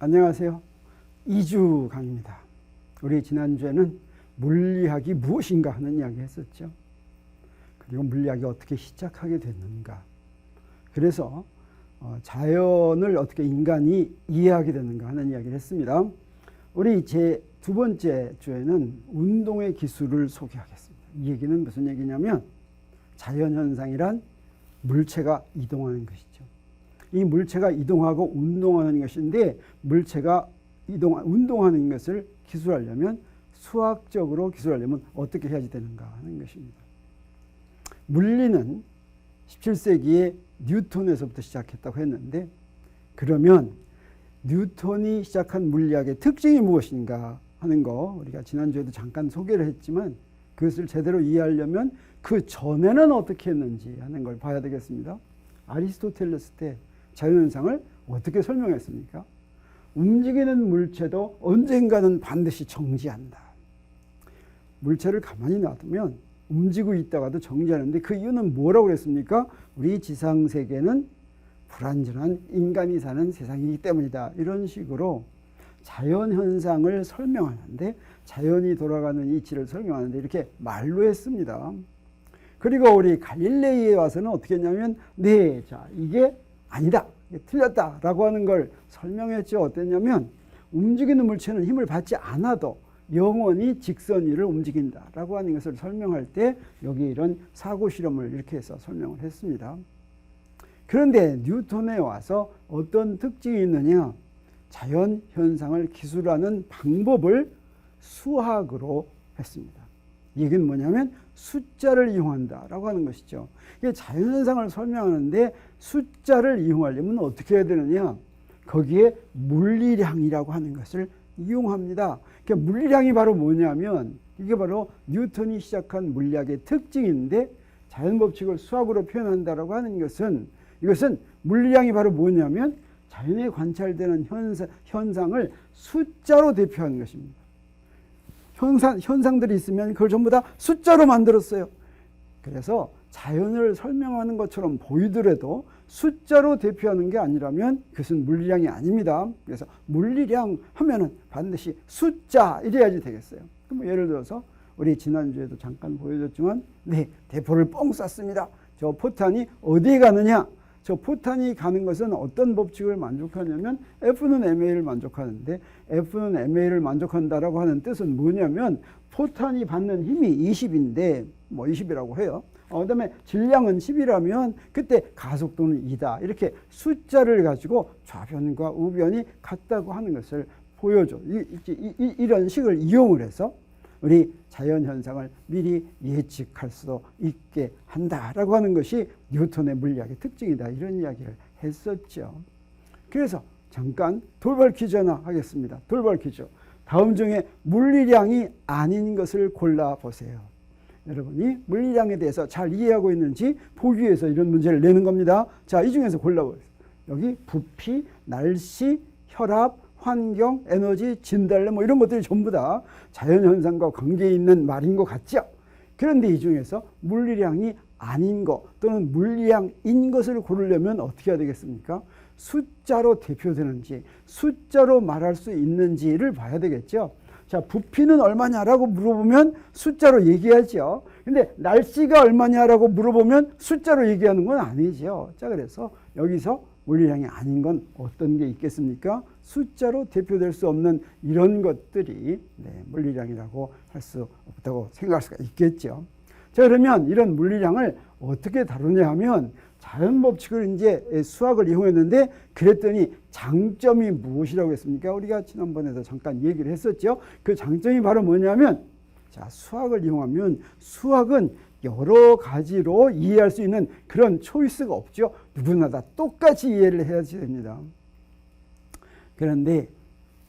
안녕하세요. 2주 강의입니다. 우리 지난주에는 물리학이 무엇인가 하는 이야기 했었죠. 그리고 물리학이 어떻게 시작하게 됐는가. 그래서 자연을 어떻게 인간이 이해하게 되는가 하는 이야기를 했습니다. 우리 제 두 번째 주에는 운동의 기술을 소개하겠습니다. 이 얘기는 무슨 얘기냐면 자연현상이란 물체가 이동하는 것이죠. 이 물체가 이동하고 운동하는 것인데 물체가 운동하는 것을 기술하려면 수학적으로 기술하려면 어떻게 해야지 되는가 하는 것입니다. 물리는 17세기에 뉴턴에서부터 시작했다고 했는데 그러면 뉴턴이 시작한 물리학의 특징이 무엇인가 하는 거 우리가 지난주에도 잠깐 소개를 했지만 그것을 제대로 이해하려면 그 전에는 어떻게 했는지 하는 걸 봐야 되겠습니다. 아리스토텔레스 때 자연현상을 어떻게 설명했습니까? 움직이는 물체도 언젠가는 반드시 정지한다. 물체를 가만히 놔두면 움직이고 있다가도 정지하는데 그 이유는 뭐라고 그랬습니까? 우리 지상세계는 불완전한 인간이 사는 세상이기 때문이다. 이런 식으로 자연현상을 설명하는데 자연이 돌아가는 이치를 설명하는데 이렇게 말로 했습니다. 그리고 우리 갈릴레이에 와서는 어떻게 했냐면 이게 아니다. 이게 틀렸다. 라고 하는 걸 설명했죠. 어땠냐면 움직이는 물체는 힘을 받지 않아도 영원히 직선 위를 움직인다. 라고 하는 것을 설명할 때 여기 이런 사고 실험을 이렇게 해서 설명을 했습니다. 그런데 뉴턴에 와서 어떤 특징이 있느냐? 자연현상을 기술하는 방법을 수학으로 했습니다. 이 얘기는 뭐냐면 숫자를 이용한다라고 하는 것이죠. 이게 자연현상을 설명하는데 숫자를 이용하려면 어떻게 해야 되느냐? 거기에 물리량이라고 하는 것을 이용합니다. 그러니까 물리량이 바로 뭐냐면 이게 바로 뉴턴이 시작한 물리학의 특징인데 자연법칙을 수학으로 표현한다라고 하는 것은 이것은 물리량이 바로 뭐냐면 자연에 관찰되는 현상을 숫자로 대표하는 것입니다. 현상들이 있으면 그걸 전부 다 숫자로 만들었어요. 그래서 자연을 설명하는 것처럼 보이더라도 숫자로 대표하는 게 아니라면 그것은 물리량이 아닙니다. 그래서 물리량 하면은 반드시 숫자 이래야지 되겠어요. 그럼 예를 들어서 우리 지난주에도 잠깐 보여줬지만 대포를 뻥 쐈습니다. 저 포탄이 어디에 가느냐? 저 포탄이 가는 것은 어떤 법칙을 만족하냐면 F는 ma를 만족하는데 F는 ma를 만족한다라고 하는 뜻은 뭐냐면 포탄이 받는 힘이 20인데 20이라고 해요. 그다음에 질량은 10이라면 그때 가속도는 2다. 이렇게 숫자를 가지고 좌변과 우변이 같다고 하는 것을 보여줘. 이런 식을 이용을 해서 우리 자연현상을 미리 예측할 수도 있게 한다라고 하는 것이 뉴턴의 물리학의 특징이다. 이런 이야기를 했었죠. 그래서 잠깐 돌발 퀴즈 하나 하겠습니다. 돌발 퀴즈. 다음 중에 물리량이 아닌 것을 골라보세요. 여러분이 물리량에 대해서 잘 이해하고 있는지 보기 위해서 이런 문제를 내는 겁니다. 자, 이 중에서 골라보세요. 여기 부피, 날씨, 혈압, 환경, 에너지, 진달래 이런 것들이 전부 다 자연현상과 관계 있는 말인 것 같죠? 그런데 이 중에서 물리량이 아닌 것 또는 물리량인 것을 고르려면 어떻게 해야 되겠습니까? 숫자로 대표되는지 숫자로 말할 수 있는지를 봐야 되겠죠? 자, 부피는 얼마냐라고 물어보면 숫자로 얘기하죠. 근데 날씨가 얼마냐라고 물어보면 숫자로 얘기하는 건 아니죠. 자, 그래서 여기서 물리량이 아닌 건 어떤 게 있겠습니까? 숫자로 대표될 수 없는 이런 것들이 물리량이라고 할 수 없다고 생각할 수가 있겠죠. 자, 그러면 이런 물리량을 어떻게 다루냐 하면 자연법칙을 이제 수학을 이용했는데 그랬더니 장점이 무엇이라고 했습니까? 우리가 지난번에도 잠깐 얘기를 했었죠. 그 장점이 바로 뭐냐면 자, 수학을 이용하면 수학은 여러 가지로 이해할 수 있는 그런 초이스가 없죠. 누구나 다 똑같이 이해를 해야지 됩니다. 그런데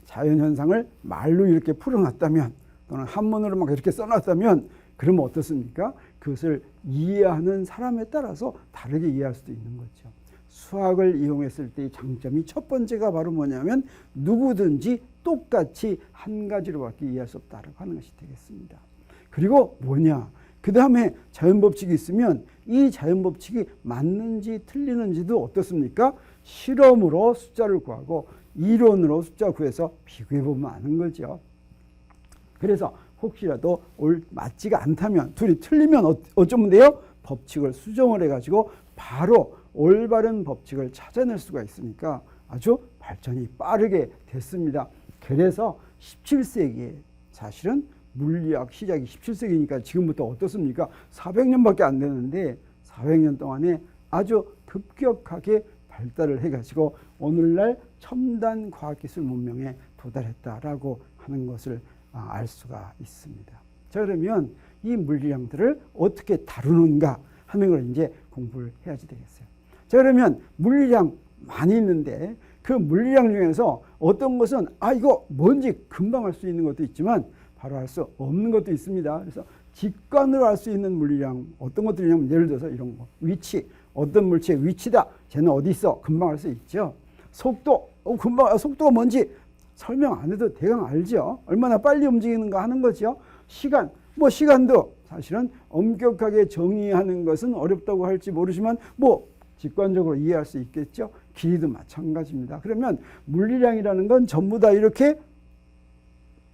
자연현상을 말로 이렇게 풀어놨다면 또는 한문으로 막 이렇게 써놨다면 그러면 어떻습니까? 그것을 이해하는 사람에 따라서 다르게 이해할 수도 있는 거죠. 수학을 이용했을 때의 장점이 첫 번째가 바로 뭐냐면 누구든지 똑같이 한 가지로밖에 이해할 수 없다고 하는 것이 되겠습니다. 그리고 뭐냐? 그 다음에 자연법칙이 있으면 이 자연법칙이 맞는지 틀리는지도 어떻습니까? 실험으로 숫자를 구하고 이론으로 숫자 구해서 비교해 보면 아는 거죠. 그래서 혹시라도 맞지가 않다면, 둘이 틀리면 어쩌면 돼요? 법칙을 수정을 해가지고 바로 올바른 법칙을 찾아낼 수가 있으니까 아주 발전이 빠르게 됐습니다. 그래서 17세기에 사실은 물리학 시작이 17세기니까 지금부터 어떻습니까? 400년밖에 안 되는데 400년 동안에 아주 급격하게 발달을 해가지고 오늘날 첨단 과학기술 문명에 도달했다라고 하는 것을 알 수가 있습니다. 자, 그러면 이 물리량들을 어떻게 다루는가 하는 걸 이제 공부를 해야지 되겠어요. 자, 그러면 물리량 많이 있는데 그 물리량 중에서 어떤 것은 이거 뭔지 금방 알 수 있는 것도 있지만 바로 알 수 없는 것도 있습니다. 그래서 직관으로 알 수 있는 물리량 어떤 것들이냐면 예를 들어서 이런 거, 위치, 어떤 물체의 위치다, 쟤는 어디 있어, 금방 알 수 있죠. 속도, 금방 속도가 뭔지 설명 안 해도 대강 알죠. 얼마나 빨리 움직이는가 하는 거죠. 시간, 시간도 사실은 엄격하게 정의하는 것은 어렵다고 할지 모르지만 직관적으로 이해할 수 있겠죠. 길이도 마찬가지입니다. 그러면 물리량이라는 건 전부 다 이렇게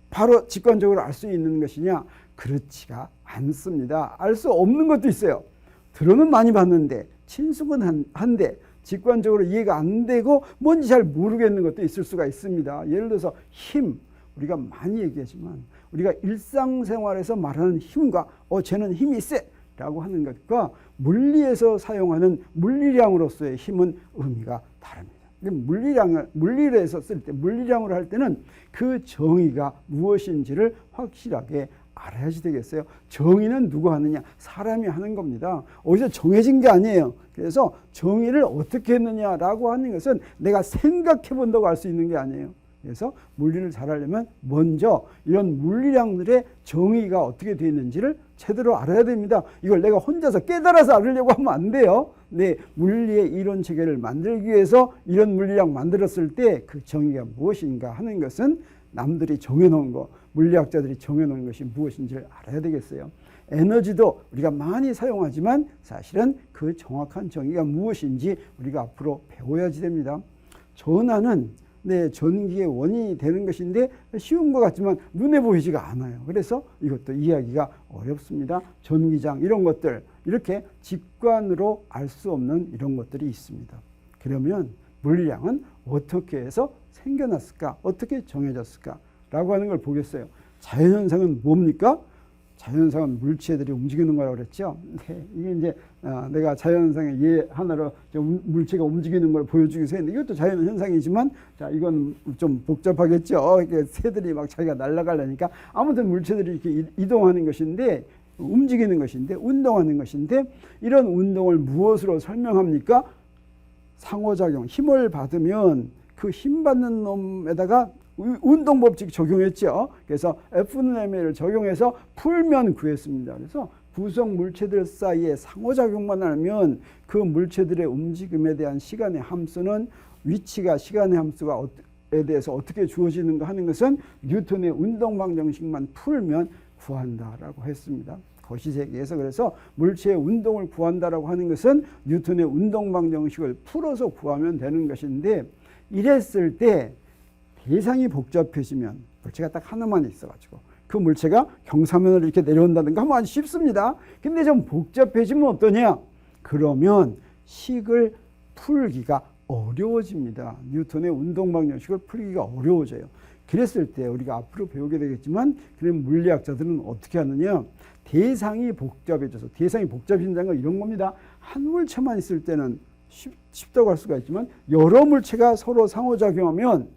바로 직관적으로 알 수 있는 것이냐? 그렇지가 않습니다. 알 수 없는 것도 있어요. 들어는 많이 봤는데 친숙은 한데 직관적으로 이해가 안 되고 뭔지 잘 모르겠는 것도 있을 수가 있습니다. 예를 들어서 힘, 우리가 많이 얘기하지만 우리가 일상생활에서 말하는 힘과 쟤는 힘이 세 라고 하는 것과 물리에서 사용하는 물리량으로서의 힘은 의미가 다릅니다. 물리에서 쓸 때, 물리량으로 할 때는 그 정의가 무엇인지를 확실하게 알아야지 되겠어요. 정의는 누가 하느냐? 사람이 하는 겁니다. 어디서 정해진 게 아니에요. 그래서 정의를 어떻게 했느냐라고 하는 것은 내가 생각해 본다고 알 수 있는 게 아니에요. 그래서 물리를 잘하려면 먼저 이런 물리량들의 정의가 어떻게 되어 있는지를 제대로 알아야 됩니다. 이걸 내가 혼자서 깨달아서 알으려고 하면 안 돼요. 네, 물리의 이론 체계를 만들기 위해서 이런 물리량 만들었을 때 그 정의가 무엇인가 하는 것은 남들이 정해놓은 거, 물리학자들이 정해놓은 것이 무엇인지를 알아야 되겠어요. 에너지도 우리가 많이 사용하지만 사실은 그 정확한 정의가 무엇인지 우리가 앞으로 배워야지 됩니다. 전하는 전기의 원인이 되는 것인데 쉬운 것 같지만 눈에 보이지가 않아요. 그래서 이것도 이해하기가 어렵습니다. 전기장 이런 것들, 이렇게 직관으로 알 수 없는 이런 것들이 있습니다. 그러면 물리량은 어떻게 해서 생겨났을까? 어떻게 정해졌을까? 라고 하는 걸 보겠어요. 자연현상은 뭡니까? 자연현상은 물체들이 움직이는 거라고 그랬죠. 네, 이게 이제 내가 자연현상의 예 하나로 물체가 움직이는 걸 보여주기 위해서 했는데 이것도 자연현상이지만 자, 이건 좀 복잡하겠죠. 새들이 막 자기가 날아가려니까 아무튼 물체들이 이렇게 이동하는 것인데, 움직이는 것인데, 운동하는 것인데, 이런 운동을 무엇으로 설명합니까? 상호작용, 힘을 받으면 그 힘 받는 놈에다가 운동 법칙 적용했죠. 그래서 F는 ma를 적용해서 풀면 구했습니다. 그래서 구성 물체들 사이에 상호작용만 하면 그 물체들의 움직임에 대한 시간의 함수는 위치가 시간의 함수에 대해서 어떻게 주어지는가 하는 것은 뉴턴의 운동방정식만 풀면 구한다라고 했습니다. 거시세계에서. 그래서 물체의 운동을 구한다라고 하는 것은 뉴턴의 운동방정식을 풀어서 구하면 되는 것인데, 이랬을 때 대상이 복잡해지면 물체가 딱 하나만 있어가지고 그 물체가 경사면으로 이렇게 내려온다든가 하면 아주 쉽습니다. 근데 좀 복잡해지면 어떠냐? 그러면 식을 풀기가 어려워집니다. 뉴턴의 운동방정식을 풀기가 어려워져요. 그랬을 때 우리가 앞으로 배우게 되겠지만, 그럼 물리학자들은 어떻게 하느냐? 대상이 복잡해져서, 대상이 복잡해진다는 건 이런 겁니다. 한 물체만 있을 때는 쉽다고 할 수가 있지만 여러 물체가 서로 상호작용하면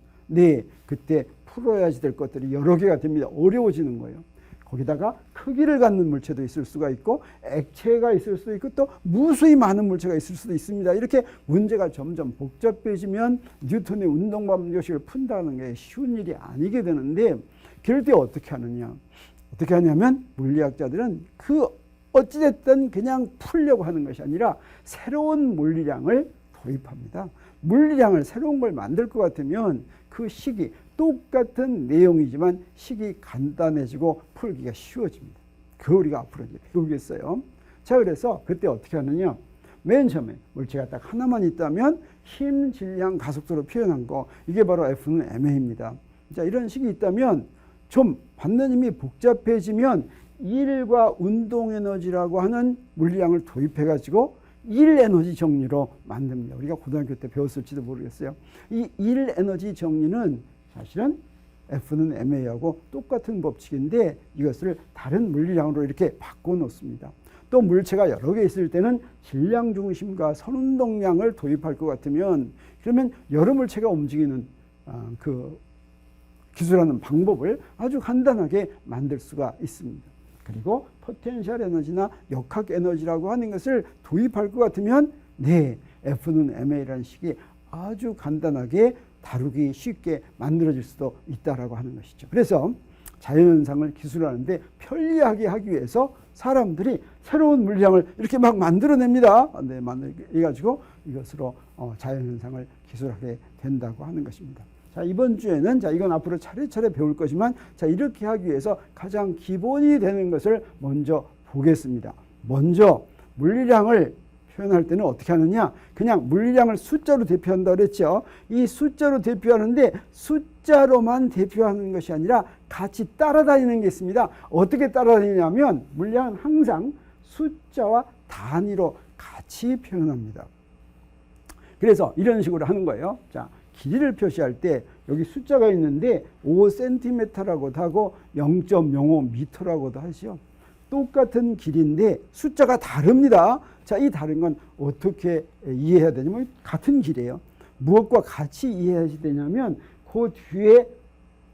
그때 풀어야지 될 것들이 여러 개가 됩니다. 어려워지는 거예요. 거기다가 크기를 갖는 물체도 있을 수가 있고 액체가 있을 수도 있고 또 무수히 많은 물체가 있을 수도 있습니다. 이렇게 문제가 점점 복잡해지면 뉴턴의 운동방정식을 푼다는 게 쉬운 일이 아니게 되는데, 그럴 때 어떻게 하느냐? 어떻게 하냐면 물리학자들은 어찌됐든 그냥 풀려고 하는 것이 아니라 새로운 물리량을 도입합니다. 물리량을 새로운 걸 만들 것 같으면 그 식이 똑같은 내용이지만 식이 간단해지고 풀기가 쉬워집니다. 그걸 우리가 앞으로 이제 배우겠어요. 자, 그래서 그때 어떻게 하느냐? 맨 처음에 물체가 딱 하나만 있다면 힘, 질량, 가속도로 표현한 거, 이게 바로 F는 ma입니다. 자, 이런 식이 있다면 좀 받는 힘이 복잡해지면 일과 운동에너지라고 하는 물리량을 도입해가지고 일에너지 정리로 만듭니다. 우리가 고등학교 때 배웠을지도 모르겠어요. 이 일에너지 정리는 사실은 F는 ma하고 똑같은 법칙인데 이것을 다른 물리량으로 이렇게 바꿔놓습니다. 또 물체가 여러 개 있을 때는 질량 중심과 선운동량을 도입할 것 같으면 그러면 여러 물체가 움직이는 그 기술하는 방법을 아주 간단하게 만들 수가 있습니다. 그리고 포텐셜 에너지나 역학 에너지라고 하는 것을 도입할 것 같으면 네, F는 ma라는 식이 아주 간단하게 다루기 쉽게 만들어질 수도 있다라고 하는 것이죠. 그래서 자연현상을 기술하는데 편리하게 하기 위해서 사람들이 새로운 물리량을 이렇게 막 만들어냅니다. 네, 만들어가지고 이것으로 자연현상을 기술하게 된다고 하는 것입니다. 자, 이번 주에는 자, 이건 앞으로 차례차례 배울 것이지만 자, 이렇게 하기 위해서 가장 기본이 되는 것을 먼저 보겠습니다. 먼저 물리량을 표현할 때는 어떻게 하느냐? 그냥 물리량을 숫자로 대표한다고 그랬죠. 이 숫자로 대표하는데 숫자로만 대표하는 것이 아니라 같이 따라다니는 게 있습니다. 어떻게 따라다니냐면 물리량은 항상 숫자와 단위로 같이 표현합니다. 그래서 이런 식으로 하는 거예요. 자, 길이를 표시할 때 여기 숫자가 있는데 5cm라고도 하고 0.05m라고도 하죠. 똑같은 길이인데 숫자가 다릅니다. 자, 이 다른 건 어떻게 이해해야 되냐면 같은 길이에요. 무엇과 같이 이해해야 되냐면 그 뒤에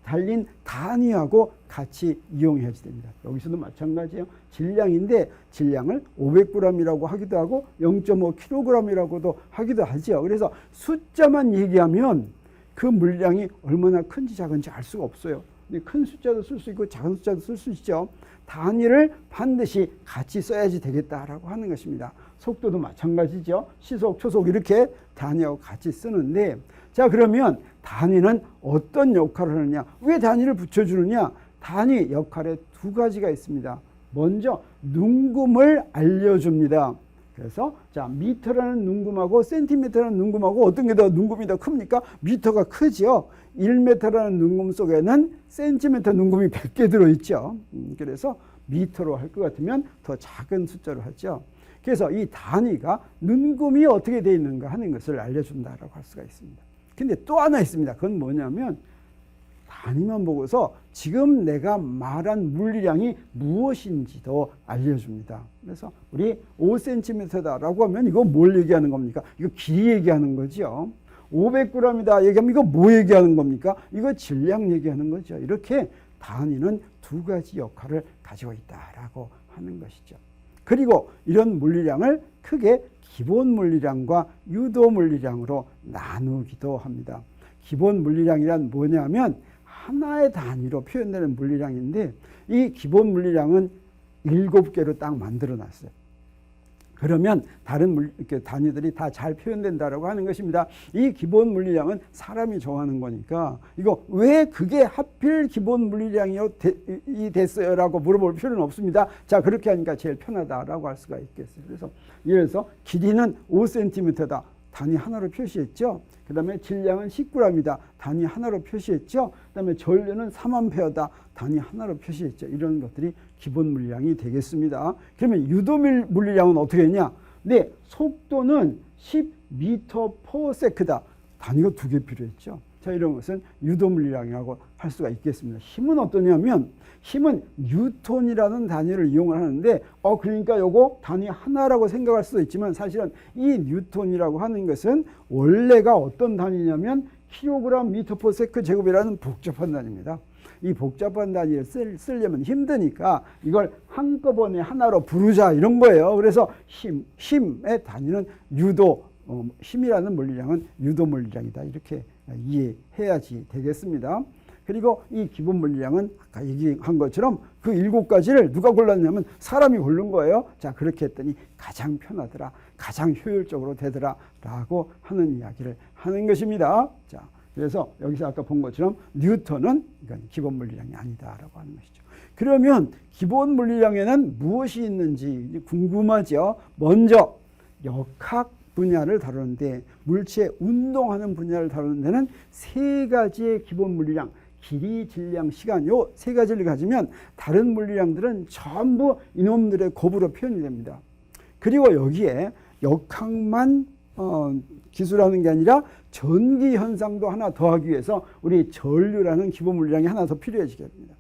달린 단위하고 같이 이용해야 됩니다. 여기서도 마찬가지예요. 질량인데 질량을 500g이라고 하기도 하고 0.5kg이라고도 하기도 하죠. 그래서 숫자만 얘기하면 그 물량이 얼마나 큰지 작은지 알 수가 없어요. 근데 큰 숫자도 쓸 수 있고 작은 숫자도 쓸 수 있죠. 단위를 반드시 같이 써야지 되겠다라고 하는 것입니다. 속도도 마찬가지죠. 시속, 초속 이렇게 단위하고 같이 쓰는데 자, 그러면 단위는 어떤 역할을 하느냐? 왜 단위를 붙여주느냐? 단위 역할에 두 가지가 있습니다. 먼저 눈금을 알려줍니다. 그래서 자, 미터라는 눈금하고 센티미터라는 눈금하고 어떤 게 더 눈금이 더 큽니까? 미터가 크지요. 1m라는 눈금 속에는 센티미터 눈금이 100개 들어있죠. 그래서 미터로 할 것 같으면 더 작은 숫자로 하죠. 그래서 이 단위가 눈금이 어떻게 되어 있는가 하는 것을 알려준다라고 할 수가 있습니다. 근데 또 하나 있습니다. 그건 뭐냐면 단위만 보고서 지금 내가 말한 물리량이 무엇인지도 알려줍니다. 그래서 우리 5cm다라고 하면 이거 뭘 얘기하는 겁니까? 이거 길이 얘기하는 거죠. 500g이다 얘기하면 이거 뭐 얘기하는 겁니까? 이거 질량 얘기하는 거죠. 이렇게 단위는 두 가지 역할을 가지고 있다라고 하는 것이죠. 그리고 이런 물리량을 크게 기본 물리량과 유도 물리량으로 나누기도 합니다. 기본 물리량이란 뭐냐면 하나의 단위로 표현되는 물리량인데 이 기본 물리량은 7개로 딱 만들어 놨어요. 그러면 다른 단위들이 다 잘 표현된다라고 하는 것입니다. 이 기본 물리량은 사람이 정하는 거니까 이거 왜 그게 하필 기본 물리량이 됐어요? 라고 물어볼 필요는 없습니다. 자, 그렇게 하니까 제일 편하다라고 할 수가 있겠어요. 그래서 예를 들어서 길이는 5cm다. 단위 하나로 표시했죠. 그 다음에 질량은 10g이다. 단위 하나로 표시했죠. 그 다음에 전류는 3A다. 단위 하나로 표시했죠. 이런 것들이 기본 물리량이 되겠습니다. 그러면 유도 물리량은 어떻게 했냐? 네, 속도는 10m/s다. 단위가 2개 필요했죠. 자, 이런 것은 유도 물리량이라고 할 수가 있겠습니다. 힘은 어떠냐면 힘은 뉴턴이라는 단위를 이용을 하는데 그러니까 요거 단위 하나라고 생각할 수도 있지만 사실은 이 뉴턴이라고 하는 것은 원래가 어떤 단위냐면 kg/m/s 제곱이라는 복잡한 단위입니다. 이 복잡한 단위를 쓰려면 힘드니까 이걸 한꺼번에 하나로 부르자 이런 거예요. 그래서 힘의 단위는 유도, 힘이라는 물리량은 유도 물리량이다. 이렇게 이해해야지 되겠습니다. 그리고 이 기본 물리량은 아까 얘기한 것처럼 그 7가지를 누가 골랐냐면 사람이 고른 거예요. 자, 그렇게 했더니 가장 편하더라, 가장 효율적으로 되더라 라고 하는 이야기를 하는 것입니다. 자, 그래서 여기서 아까 본 것처럼 뉴턴은 이건 기본 물리량이 아니다라고 하는 것이죠. 그러면 기본 물리량에는 무엇이 있는지 궁금하죠. 먼저 역학 분야를 다루는데 물체의 운동하는 분야를 다루는 데는 세 가지의 기본 물리량, 길이, 질량, 시간 요 세 가지를 가지면 다른 물리량들은 전부 이놈들의 곱으로 표현이 됩니다. 그리고 여기에 역학만 기술하는 게 아니라 전기 현상도 하나 더하기 위해서 우리 전류라는 기본 물리량이 하나 더 필요해지게 됩니다.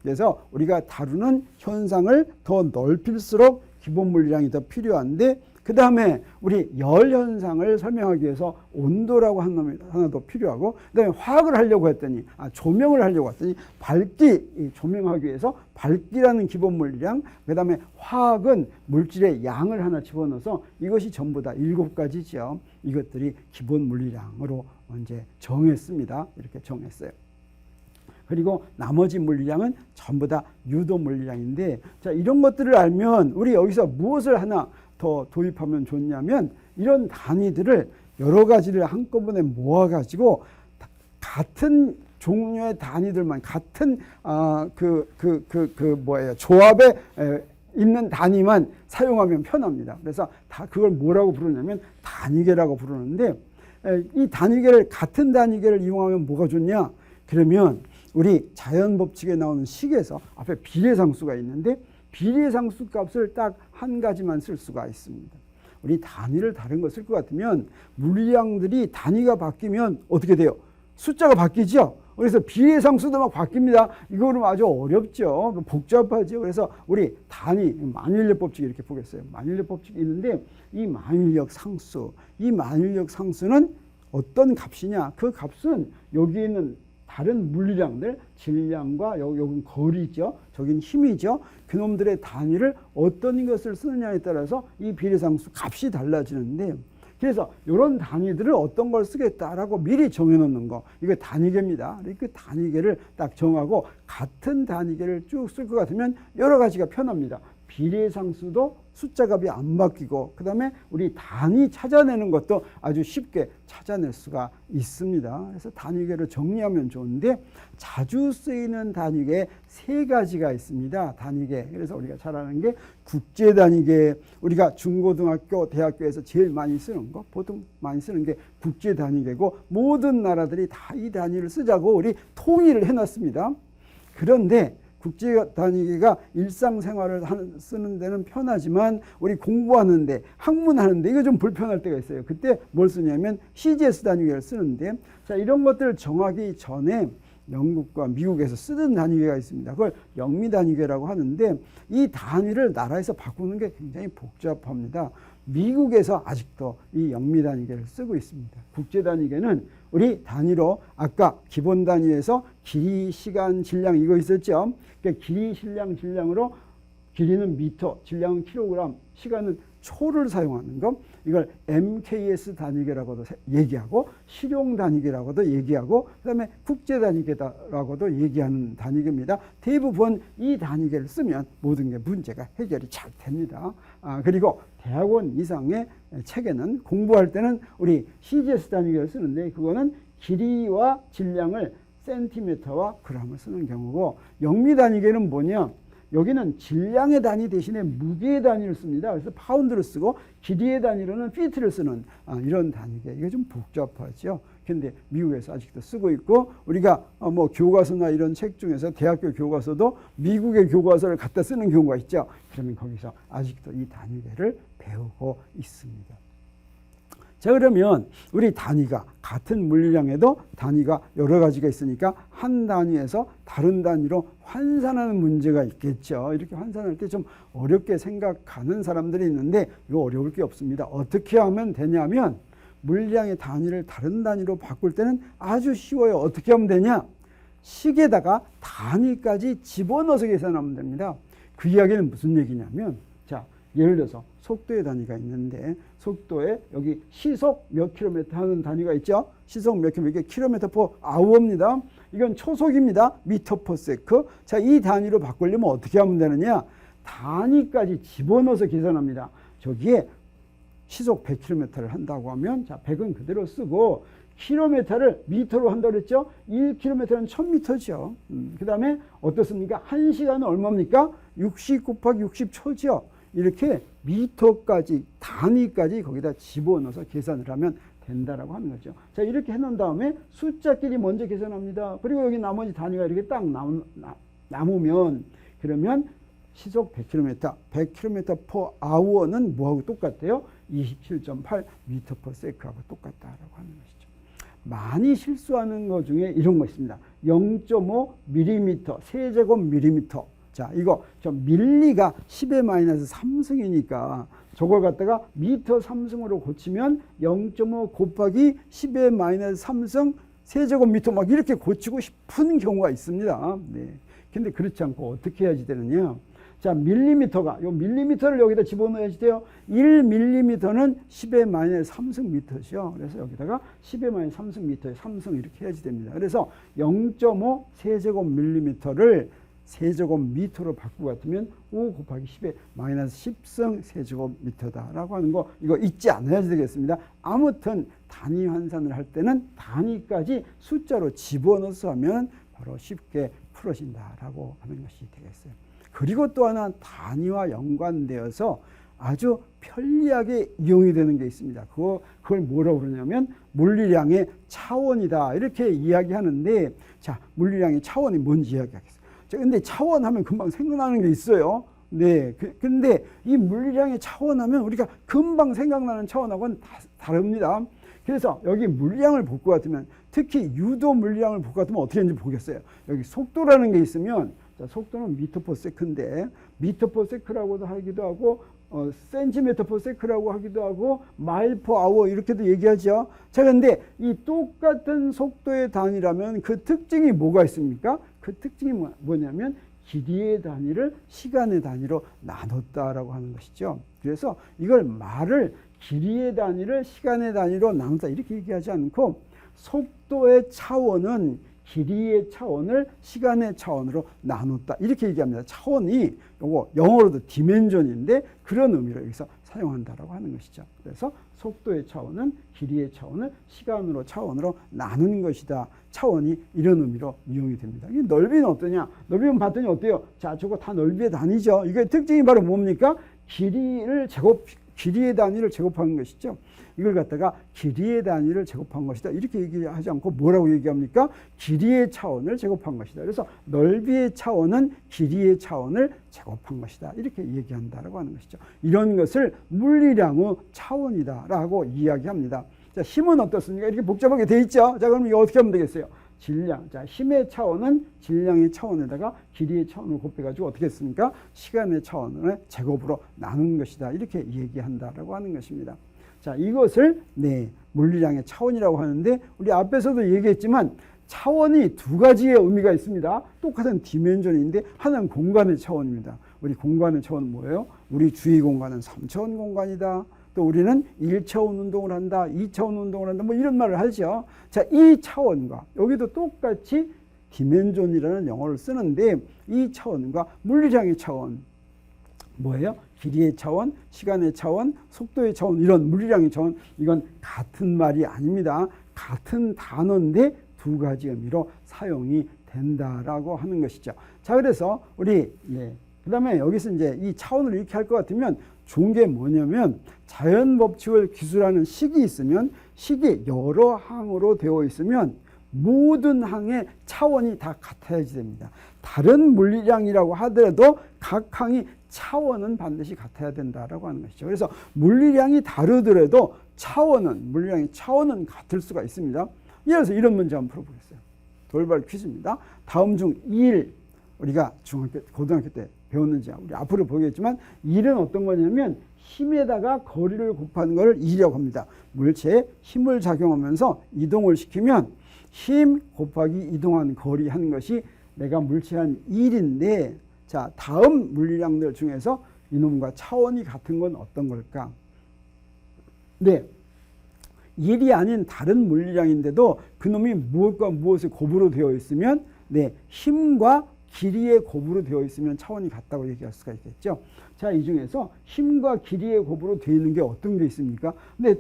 그래서 우리가 다루는 현상을 더 넓힐수록 기본 물리량이 더 필요한데 그 다음에 우리 열 현상을 설명하기 위해서 온도라고 하는 놈이 하나 더 필요하고 그 다음에 화학을 하려고 했더니 조명을 하려고 했더니 밝기 조명하기 위해서 밝기라는 기본 물리량 그 다음에 화학은 물질의 양을 하나 집어넣어서 이것이 전부 다 7가지죠. 이것들이 기본 물리량으로 이제 정했습니다. 이렇게 정했어요. 그리고 나머지 물리량은 전부 다 유도 물리량인데 자 이런 것들을 알면 우리 여기서 무엇을 하나 더 도입하면 좋냐면 이런 단위들을 여러 가지를 한꺼번에 모아가지고 같은 종류의 단위들만 같은 조합에 있는 단위만 사용하면 편합니다. 그래서 다 그걸 뭐라고 부르냐면 단위계라고 부르는데 이 단위계를 같은 단위계를 이용하면 뭐가 좋냐? 그러면 우리 자연 법칙에 나오는 식에서 앞에 비례상수가 있는데 비례상수 값을 딱 한 가지만 쓸 수가 있습니다. 우리 단위를 다른 거 쓸 것 같으면 물리량들이 단위가 바뀌면 어떻게 돼요? 숫자가 바뀌죠? 그래서 비례상수도 막 바뀝니다. 이거는 아주 어렵죠. 복잡하죠. 그래서 우리 단위, 만일력 법칙 이렇게 보겠어요. 만일력 법칙이 있는데 이 만일력 상수, 이 만일력 상수는 어떤 값이냐? 그 값은 여기 있는 다른 물리량들, 질량과 여긴 거리죠. 저긴 힘이죠. 그놈들의 단위를 어떤 것을 쓰느냐에 따라서 이 비례상수 값이 달라지는데 그래서 이런 단위들을 어떤 걸 쓰겠다라고 미리 정해놓는 거 이거 단위계입니다. 그 단위계를 딱 정하고 같은 단위계를 쭉 쓸 것 같으면 여러 가지가 편합니다. 비례상수도 숫자 값이 안 바뀌고 그 다음에 우리 단위 찾아내는 것도 아주 쉽게 찾아낼 수가 있습니다. 그래서 단위계를 정리하면 좋은데 자주 쓰이는 단위계 세 가지가 있습니다. 단위계. 그래서 우리가 잘 아는 게 국제 단위계. 우리가 중고등학교, 대학교에서 제일 많이 쓰는 거, 보통 많이 쓰는 게 국제 단위계고 모든 나라들이 다 이 단위를 쓰자고 우리 통일을 해놨습니다. 그런데 국제 단위계가 일상생활을 쓰는 데는 편하지만 우리 공부하는데 학문하는데 이거 좀 불편할 때가 있어요. 그때 뭘 쓰냐면 CGS 단위계를 쓰는데 자 이런 것들을 정하기 전에 영국과 미국에서 쓰던 단위계가 있습니다. 그걸 영미 단위계라고 하는데 이 단위를 나라에서 바꾸는 게 굉장히 복잡합니다. 미국에서 아직도 이 영미 단위계를 쓰고 있습니다. 국제 단위계는 우리 단위로 아까 기본 단위에서 길이, 시간, 질량 이거 있었죠. 그러니까 길이, 시량, 질량으로 길이는 미터, 질량은 킬로그램, 시간은 초를 사용하는 것. 이걸 MKS 단위계라고도 얘기하고 실용 단위계라고도 얘기하고 그다음에 국제 단위계라고도 얘기하는 단위계입니다. 대부분 이 단위계를 쓰면 모든 게 문제가 해결이 잘 됩니다. 그리고 대학원 이상의 책에는 공부할 때는 우리 CGS 단위계를 쓰는데 그거는 길이와 질량을 센티미터와 그램을 쓰는 경우고 영미 단위계는 뭐냐? 여기는 질량의 단위 대신에 무게의 단위를 씁니다. 그래서 파운드를 쓰고 길이의 단위로는 피트를 쓰는 이런 단위계. 이게 좀 복잡하죠. 그런데 미국에서 아직도 쓰고 있고 우리가 뭐 교과서나 이런 책 중에서 대학교 교과서도 미국의 교과서를 갖다 쓰는 경우가 있죠. 그러면 거기서 아직도 이 단위계를 배우고 있습니다. 자 그러면 우리 단위가 같은 물리량에도 단위가 여러 가지가 있으니까 한 단위에서 다른 단위로 환산하는 문제가 있겠죠. 이렇게 환산할 때 좀 어렵게 생각하는 사람들이 있는데 이거 어려울 게 없습니다. 어떻게 하면 되냐면 물량의 단위를 다른 단위로 바꿀 때는 아주 쉬워요. 어떻게 하면 되냐? 식에다가 단위까지 집어넣어서 계산하면 됩니다. 그 이야기는 무슨 얘기냐면 자 예를 들어서 속도의 단위가 있는데 속도에 여기 시속 몇 킬로미터 하는 단위가 있죠. 시속 몇 킬로미터, 이게 킬로미터 퍼 아워입니다. 이건 초속입니다. 미터 퍼 세크. 자, 이 단위로 바꾸려면 어떻게 하면 되느냐? 단위까지 집어넣어서 계산합니다. 저기에 시속 100km를 한다고 하면 자 100은 그대로 쓰고 킬로미터를 미터로 한다고 그랬죠. 1km는 1000m죠. 그 다음에 어떻습니까? 1시간은 얼마입니까? 60 곱하기 60초죠. 이렇게 미터까지 단위까지 거기다 집어넣어서 계산을 하면 된다라고 하는 거죠. 자, 이렇게 해놓은 다음에 숫자끼리 먼저 계산합니다. 그리고 여기 나머지 단위가 이렇게 딱 남으면 그러면 시속 100km, 100km per hour는 뭐하고 똑같아요? 27.8 m per sec하고 똑같다라고 하는 것이죠. 많이 실수하는 것 중에 이런 거 있습니다. 0.5 mm, 세제곱 밀리미터. 자, 이거 저 밀리가 10의 마이너스 3승이니까 저걸 갖다가 미터 3승으로 고치면 0.5 곱하기 10의 마이너스 3승 세제곱미터 막 이렇게 고치고 싶은 경우가 있습니다. 네. 근데 그렇지 않고 어떻게 해야지 되느냐? 자, 밀리미터가 요 밀리미터를 여기다 집어넣어야지 돼요. 1밀리미터는 10의 마이너스 3승 미터죠. 그래서 여기다가 10의 마이너스 3승 미터에 3승 이렇게 해야지 됩니다. 그래서 0.5 세제곱 밀리미터를 세제곱미터로 바꾸고 같으면 5 곱하기 10의 마이너스 10승 세제곱미터다라고 하는 거 이거 잊지 않아야 되겠습니다. 아무튼 단위 환산을 할 때는 단위까지 숫자로 집어넣어서 하면 바로 쉽게 풀어진다라고 하는 것이 되겠어요. 그리고 또 하나 단위와 연관되어서 아주 편리하게 이용이 되는 게 있습니다. 그걸 뭐라고 그러냐면 물리량의 차원이다 이렇게 이야기하는데, 자, 물리량의 차원이 뭔지 이야기하겠습니다. 근데 차원 하면 금방 생각나는 게 있어요. 네. 근데 이 물리량의 차원 하면 우리가 금방 생각나는 차원하고는 다릅니다. 그래서 여기 물리량을 볼 것 같으면, 특히 유도 물리량을 볼 것 같으면 어떻게 하는지 보겠어요. 여기 속도라는 게 있으면, 자, 속도는 미터 퍼 세컨드인데, 미터 퍼 세컨드라고도 하기도 하고, 센티미터 퍼 세컨드라고 하기도 하고, 마일 퍼 아워 이렇게도 얘기하죠. 자, 근데 이 똑같은 속도의 단위라면 그 특징이 뭐가 있습니까? 그 특징이 뭐냐면 길이의 단위를 시간의 단위로 나눴다라고 하는 것이죠. 그래서 이걸 말을 길이의 단위를 시간의 단위로 나눈다 이렇게 얘기하지 않고, 속도의 차원은 길이의 차원을 시간의 차원으로 나눴다 이렇게 얘기합니다. 차원이 요거 영어로도 디멘전인데 그런 의미로 여기서 사용한다라고 하는 것이죠. 그래서 속도의 차원은 길이의 차원을 시간으로 차원으로 나누는 것이다. 차원이 이런 의미로 이용이 됩니다. 이 넓이는 어떠냐? 넓이는 봤더니 어때요? 자, 저거 다 넓이의 단위죠. 이게 특징이 바로 뭡니까? 길이의 단위를 제곱하는 것이죠. 이걸 갖다가 길이의 단위를 제곱한 것이다 이렇게 얘기하지 않고 뭐라고 얘기합니까? 길이의 차원을 제곱한 것이다. 그래서 넓이의 차원은 길이의 차원을 제곱한 것이다 이렇게 얘기한다라고 하는 것이죠. 이런 것을 물리량의 차원이다라고 이야기합니다. 자, 힘은 어떻습니까? 이렇게 복잡하게 돼 있죠. 자, 그럼 이거 어떻게 하면 되겠어요? 질량. 자, 힘의 차원은 질량의 차원에다가 길이의 차원을 곱해가지고 어떻게 했습니까? 시간의 차원을 제곱으로 나누는 것이다 이렇게 얘기한다라고 하는 것입니다. 자, 이것을 물리량의 차원이라고 하는데, 우리 앞에서도 얘기했지만 차원이 두 가지의 의미가 있습니다. 똑같은 디멘전인데 하나는 공간의 차원입니다. 우리 공간의 차원은 뭐예요? 우리 주위 공간은 3차원 공간이다. 또 우리는 1차원 운동을 한다, 2차원 운동을 한다, 뭐 이런 말을 하죠. 자, 이 차원과 여기도 똑같이 디멘전이라는 영어를 쓰는데, 이 차원과 물리량의 차원 뭐예요? 길이의 차원, 시간의 차원, 속도의 차원, 이런 물리량의 차원, 이건 같은 말이 아닙니다. 같은 단어인데 두 가지 의미로 사용이 된다라고 하는 것이죠. 자, 그래서 우리 그 다음에 여기서 이제 이 차원을 이렇게 할 것 같으면 좋은 게 뭐냐면, 자연 법칙을 기술하는 식이 있으면, 식이 여러 항으로 되어 있으면 모든 항의 차원이 다 같아야지 됩니다. 다른 물리량이라고 하더라도 각 항이 차원은 반드시 같아야 된다라고 하는 것이죠. 그래서 물리량이 다르더라도 물리량의 차원은 같을 수가 있습니다. 예를 들어서 이런 문제 한번 풀어보겠어요. 돌발 퀴즈입니다. 다음 중 2일, 우리가 고등학교 때 배웠는지 우리 앞으로 보겠지만, 1은 어떤 거냐면 힘에다가 거리를 곱하는 걸 2라고 합니다. 물체에 힘을 작용하면서 이동을 시키면 힘 곱하기 이동한 거리 하는 것이 내가 물체한 1인데, 자, 다음 물리량들 중에서 이놈과 차원이 같은 건 어떤 걸까? 네, 1이 아닌 다른 물리량인데도 그놈이 무엇과 무엇의 곱으로 되어 있으면, 힘과 길이의 곱으로 되어 있으면 차원이 같다고 얘기할 수가 있겠죠. 자, 이 중에서 힘과 길이의 곱으로 되어 있는 게 어떤 게 있습니까?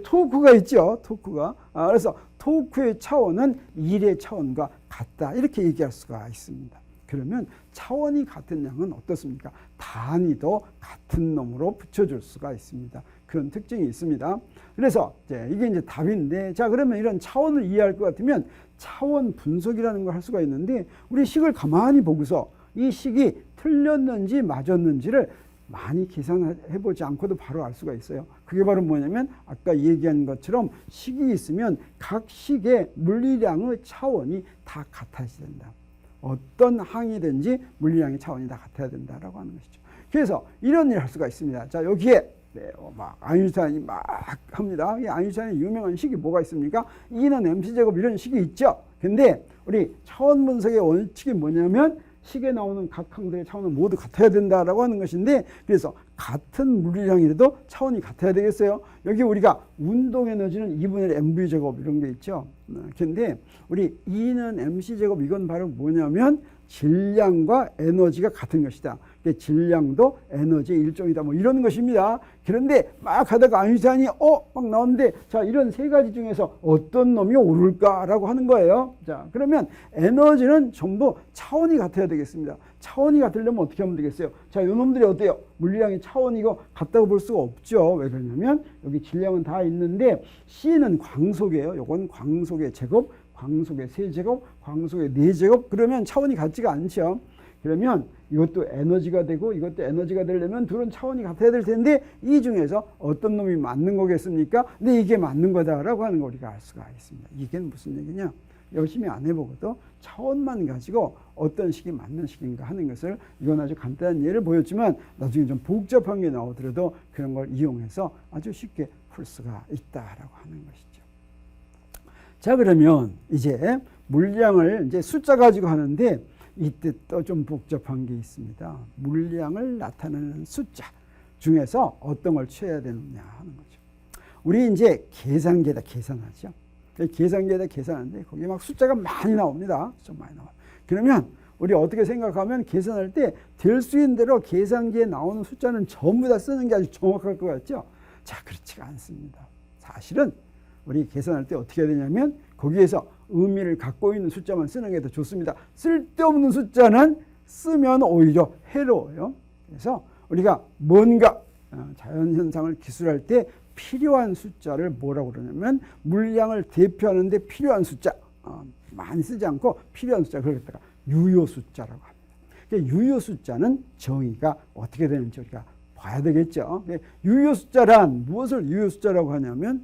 토크가 있죠. 토크가. 그래서 토크의 차원은 1의 차원과 같다 이렇게 얘기할 수가 있습니다. 그러면 차원이 같은 양은 어떻습니까? 단위도 같은 놈으로 붙여줄 수가 있습니다. 그런 특징이 있습니다. 그래서 이게 이제 답인데, 자 그러면 이런 차원을 이해할 것 같으면 차원 분석이라는 걸 할 수가 있는데, 우리 식을 가만히 보고서 이 식이 틀렸는지 맞았는지를 많이 계산해보지 않고도 바로 알 수가 있어요. 그게 바로 뭐냐면 아까 얘기한 것처럼 식이 있으면 각 식의 물리량의 차원이 다 같아야 된다. 어떤 항이든지 물리량의 차원이 다 같아야 된다라고 하는 것이죠. 그래서 이런 일을 할 수가 있습니다. 자 여기에 막 아인슈타인이 막 합니다. 이 아인슈타인의 유명한 식이 뭐가 있습니까? E는 mc제곱 이런 식이 있죠. 근데 우리 차원 분석의 원칙이 뭐냐면 식에 나오는 각 항들의 차원은 모두 같아야 된다라고 하는 것인데, 그래서 같은 물리량이라도 차원이 같아야 되겠어요. 여기 우리가 운동 에너지는 2분의 1 mv제곱 이런 게 있죠. 근데 우리 E는 mc제곱, 이건 바로 뭐냐면 질량과 에너지가 같은 것이다. 질량도 에너지의 일종이다. 뭐 이런 것입니다. 그런데 막 하다가 아인슈타인이 막 나오는데, 자 이런 세 가지 중에서 어떤 놈이 옳을까라고 하는 거예요. 자 그러면 에너지는 전부 차원이 같아야 되겠습니다. 차원이 같으려면 어떻게 하면 되겠어요? 자 이 놈들이 어때요? 물리량이 차원이고 같다고 볼 수가 없죠. 왜 그러냐면 여기 질량은 다 있는데 C는 광속이에요. 요건 광속의 제곱, 광속의 세제곱, 광속의 4제곱. 그러면 차원이 같지가 않죠. 그러면 이것도 에너지가 되고 이것도 에너지가 되려면 둘은 차원이 같아야 될 텐데, 이 중에서 어떤 놈이 맞는 거겠습니까? 근데 이게 맞는 거다라고 하는 거 우리가 알 수가 있습니다. 이게 무슨 얘기냐? 열심히 안 해보고도 차원만 가지고 어떤 식이 맞는 식인가 하는 것을, 이건 아주 간단한 예를 보였지만 나중에 좀 복잡한 게 나오더라도 그런 걸 이용해서 아주 쉽게 풀 수가 있다라고 하는 것이죠. 자 그러면 이제 물량을 이제 숫자 가지고 하는데, 이때 또 좀 복잡한 게 있습니다. 물량을 나타내는 숫자 중에서 어떤 걸 취해야 되느냐 하는 거죠. 우리 이제 계산기에다 계산하죠. 계산기에다 계산하는데 거기에 막 숫자가 많이 나옵니다. 좀 많이 나와요. 그러면 우리 어떻게 생각하면 계산할 때 될 수 있는 대로 계산기에 나오는 숫자는 전부 다 쓰는 게 아주 정확할 것 같죠? 자, 그렇지가 않습니다. 사실은 우리 계산할 때 어떻게 해야 되냐면 거기에서 의미를 갖고 있는 숫자만 쓰는 게 더 좋습니다. 쓸데없는 숫자는 쓰면 오히려 해로워요. 그래서 우리가 뭔가 자연현상을 기술할 때 필요한 숫자를 뭐라고 그러냐면 물량을 대표하는 데 필요한 숫자, 많이 쓰지 않고 필요한 숫자, 그러겠다가 유효 숫자라고 합니다. 그러니까 유효 숫자는 정의가 어떻게 되는지 우리가 봐야 되겠죠. 유효 숫자란 무엇을 유효 숫자라고 하냐면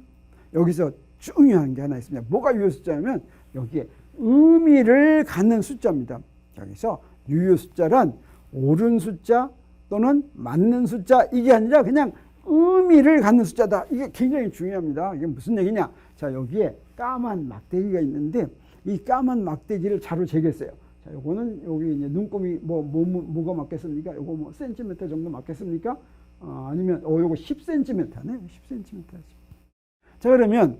여기서 중요한 게 하나 있습니다. 뭐가 유효 숫자냐면 여기에 의미를 갖는 숫자입니다. 여기서 유효 숫자란 옳은 숫자 또는 맞는 숫자, 이게 아니라 그냥 의미를 갖는 숫자다. 이게 굉장히 중요합니다. 이게 무슨 얘기냐? 자, 여기에 까만 막대기가 있는데 이 까만 막대기를 자로 재겠어요. 자, 요거는 여기 이제 눈곱이 뭐가 맞겠습니까? 요거 뭐 센티미터 정도 맞겠습니까? 아니면 요거 10cm네. 10cm지. 자, 그러면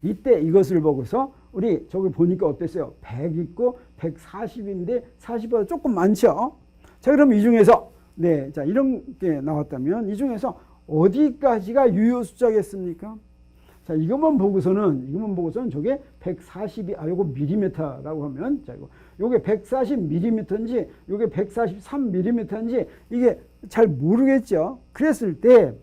이때 이것을 보고서 우리 저기 보니까 어땠어요? 100 있고 140인데 40보다 조금 많죠? 자, 그럼 이 중에서 자, 이런 게 나왔다면 이 중에서 어디까지가 유효 숫자겠습니까? 자, 이것만 보고서는 저게 140이 요거 밀리미터라고 하면, 자, 요게 140mm인지 요게 143mm인지 이게 잘 모르겠죠. 그랬을 때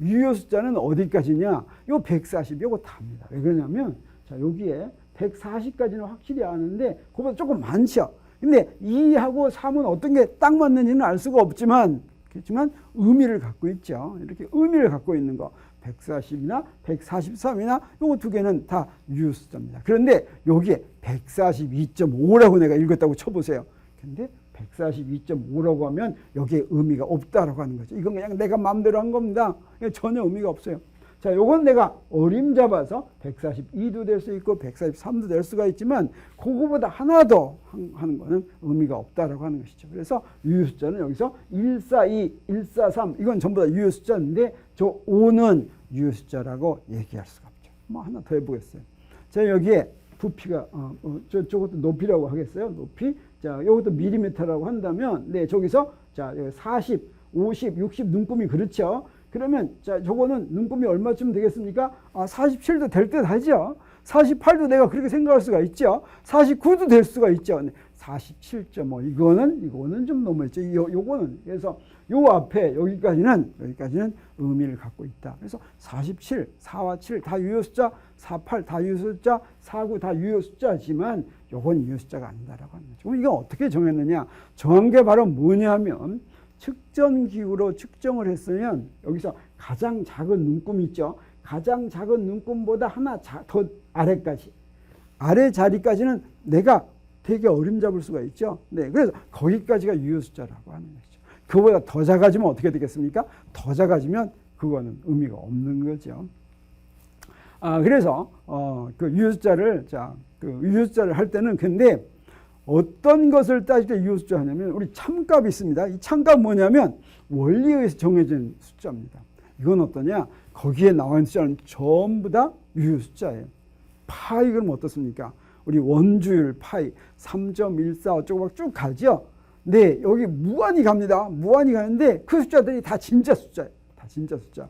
유효 숫자는 어디까지냐? 요 140, 요거 답니다. 왜 그러냐면, 자, 여기에 140까지는 확실히 아는데, 그거보다 조금 많죠? 근데 2하고 3은 어떤 게 딱 맞는지는 알 수가 없지만, 그렇지만 의미를 갖고 있죠. 이렇게 의미를 갖고 있는 거. 140이나 143이나 요거 두 개는 다 유효 숫자입니다. 그런데 여기에 142.5라고 내가 읽었다고 쳐보세요. 근데 142.5라고 하면 여기에 의미가 없다라고 하는 거죠. 이건 그냥 내가 마음대로 한 겁니다. 전혀 의미가 없어요. 자, 요건 내가 어림잡아서 142도 될 수 있고 143도 될 수가 있지만 그거보다 하나 더 하는 거는 의미가 없다라고 하는 것이죠. 그래서 유효 숫자는 여기서 142, 143 이건 전부 다 유효 숫자인데 저 5는 유효 숫자라고 얘기할 수가 없죠. 뭐 하나 더 해보겠어요. 자, 여기에 부피가 저것도 높이라고 하겠어요. 높이. 자, 이것도 밀리미터라고 한다면, 저기서, 자, 40, 50, 60 눈금이 그렇죠. 그러면, 자, 저거는 눈금이 얼마쯤 되겠습니까? 47도 될 듯 하죠. 48도 내가 그렇게 생각할 수가 있죠. 49도 될 수가 있죠. 47.5 이거는 좀 너무했죠. 요거는 그래서 요 앞에 여기까지는 의미를 갖고 있다. 그래서 47, 4와 7 다 유효 숫자, 48 다 유효 숫자, 49 다 유효 숫자지만 요건 유효 숫자가 아니다라고 하는 거죠. 그럼 이거 어떻게 정했느냐? 정한 게 바로 뭐냐면 측정기구로 측정을 했으면 여기서 가장 작은 눈금 있죠. 가장 작은 눈금보다 하나 더 아래까지. 아래 자리까지는 내가 되게 어림잡을 수가 있죠. 네, 그래서 거기까지가 유효 숫자라고 하는 것이죠. 그보다 더 작아지면 어떻게 되겠습니까? 더 작아지면 그거는 의미가 없는 거죠. 그래서 그 유효 숫자를 유효 숫자를 할 때는 근데 어떤 것을 따질 때 유효 숫자 하냐면 우리 참값이 있습니다. 이 참값 뭐냐면 원리에 의해서 정해진 숫자입니다. 이건 어떠냐? 거기에 나와 있는 숫자는 전부 다 유효 숫자예요. 파이 그럼 어떻습니까? 우리 원주율 파이 3.14 어쩌고 막 쭉 가죠. 네, 여기 무한히 갑니다. 무한히 가는데 그 숫자들이 다 진짜 숫자예요. 다 진짜 숫자.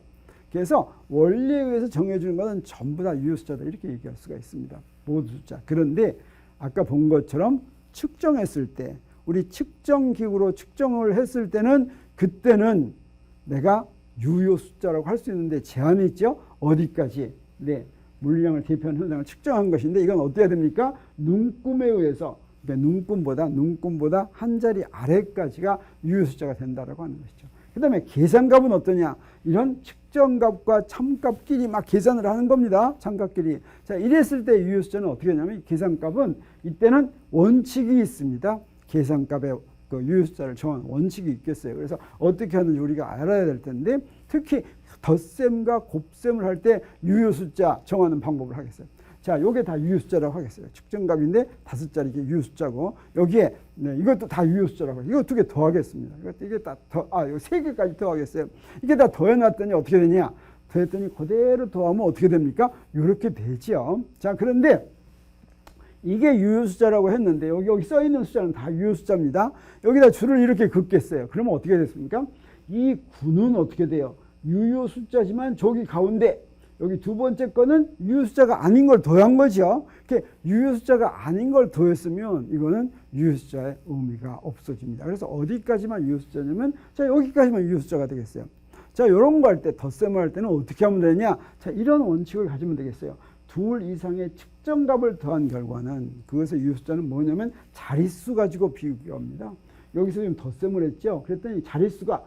그래서 원리에 의해서 정해주는 것은 전부 다 유효 숫자다 이렇게 얘기할 수가 있습니다. 모두 숫자. 그런데 아까 본 것처럼 측정했을 때 우리 측정기구로 측정을 했을 때는 그때는 내가 유효 숫자라고 할 수 있는데 제한이 있죠. 어디까지? 네, 물리량을 대표하는 현상을 측정한 것인데 이건 어떻게 됩니까? 눈금에 의해서 그러니까 눈금보다 한 자리 아래까지가 유효 숫자가 된다라고 하는 것이죠. 그다음에 계산값은 어떠냐? 이런 측정값과 참값끼리 막 계산을 하는 겁니다. 참값끼리. 자, 이랬을 때 유효 숫자는 어떻게 하냐면 계산값은 이때는 원칙이 있습니다. 계산값의 그 유효 숫자를 정하는 원칙이 있겠어요. 그래서 어떻게 하는지 우리가 알아야 될 텐데 특히 덧셈과 곱셈을 할 때 유효 숫자 정하는 방법을 하겠어요. 자, 요게 다 유효 숫자라고 하겠어요. 측정값인데 5자리 이게 유효 숫자고 여기에 네, 이것도 다 유효 숫자라고 해요. 이거 2개 더 하겠습니다. 이게 다 더, 이거 3개까지 더 하겠어요. 이게 다 더해놨더니 어떻게 되냐? 더했더니 그대로 더하면 어떻게 됩니까? 이렇게 되죠. 자, 그런데 이게 유효 숫자라고 했는데 여기 써 있는 숫자는 다 유효 숫자입니다. 여기다 줄을 이렇게 긋겠어요. 그러면 어떻게 됐습니까? 이 9는 어떻게 돼요? 유효 숫자지만 저기 가운데 여기 두 번째 거는 유효 숫자가 아닌 걸 더한 거죠. 이렇게 유효 숫자가 아닌 걸 더했으면 이거는 유효 숫자의 의미가 없어집니다. 그래서 어디까지만 유효 숫자냐면 자, 여기까지만 유효 숫자가 되겠어요. 자, 이런 거 할 때 덧셈을 할 때는 어떻게 하면 되냐? 자, 이런 원칙을 가지면 되겠어요. 둘 이상의 측정값을 더한 결과는 그것의 유효 숫자는 뭐냐면 자릿수 가지고 비교합니다. 여기서 지금 덧셈을 했죠. 그랬더니 자릿수가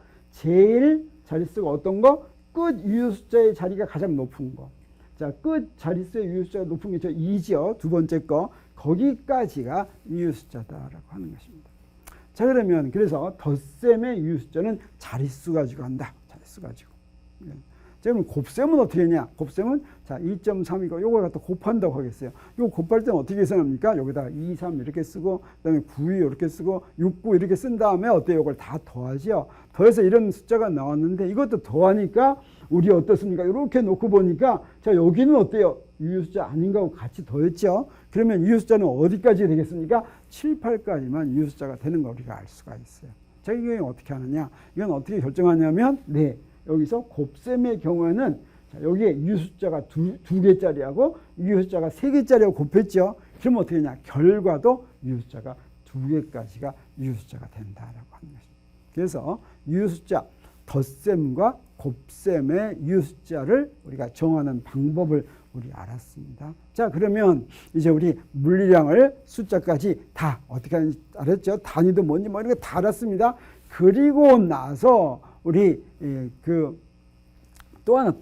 어떤 거? 끝 유효 숫자의 자리가 가장 높은 거. 자, 끝 자릿수의 유효 숫자가 높은 게 저 2죠. 두 번째 거. 거기까지가 유효 숫자다라고 하는 것입니다. 자, 그러면 그래서 덧셈의 유효 숫자는 자릿수 가지고 한다. 자릿수 가지고. 네. 자, 그럼 곱셈은 어떻게 했냐? 곱셈은 자, 2.3이고 요걸 갖다 곱한다고 하겠어요. 요 곱할 때는 어떻게 계산합니까? 여기다 2, 3 이렇게 쓰고 그다음에 9, 2 이렇게 쓰고 6, 9 이렇게 쓴 다음에 어때요? 이걸 다 더하죠. 더해서 이런 숫자가 나왔는데 이것도 더하니까 우리 어떻습니까? 이렇게 놓고 보니까 자, 여기는 어때요? 유효 숫자 아닌가 하고 같이 더했죠. 그러면 유효 숫자는 어디까지 되겠습니까? 7, 8까지만 유효 숫자가 되는 걸 우리가 알 수가 있어요. 자, 이게 어떻게 하느냐? 이건 어떻게 결정하냐면 네. 여기서 곱셈의 경우에는 자, 여기에 유효 숫자가 두 개짜리하고 유효 숫자가 3개짜리하고 곱했죠. 그러면 어떻게 되냐? 결과도 유효 숫자가 2개까지가 유효 숫자가 된다라고 하는 것입니다. 그래서 유효 숫자 덧셈과 곱셈의 유효 숫자를 우리가 정하는 방법을 우리 알았습니다. 자, 그러면 이제 우리 물리량을 숫자까지 다 어떻게 하는지 알았죠? 단위도 뭔지 뭐 이런 거 다 알았습니다. 그리고 나서 우리 또 하나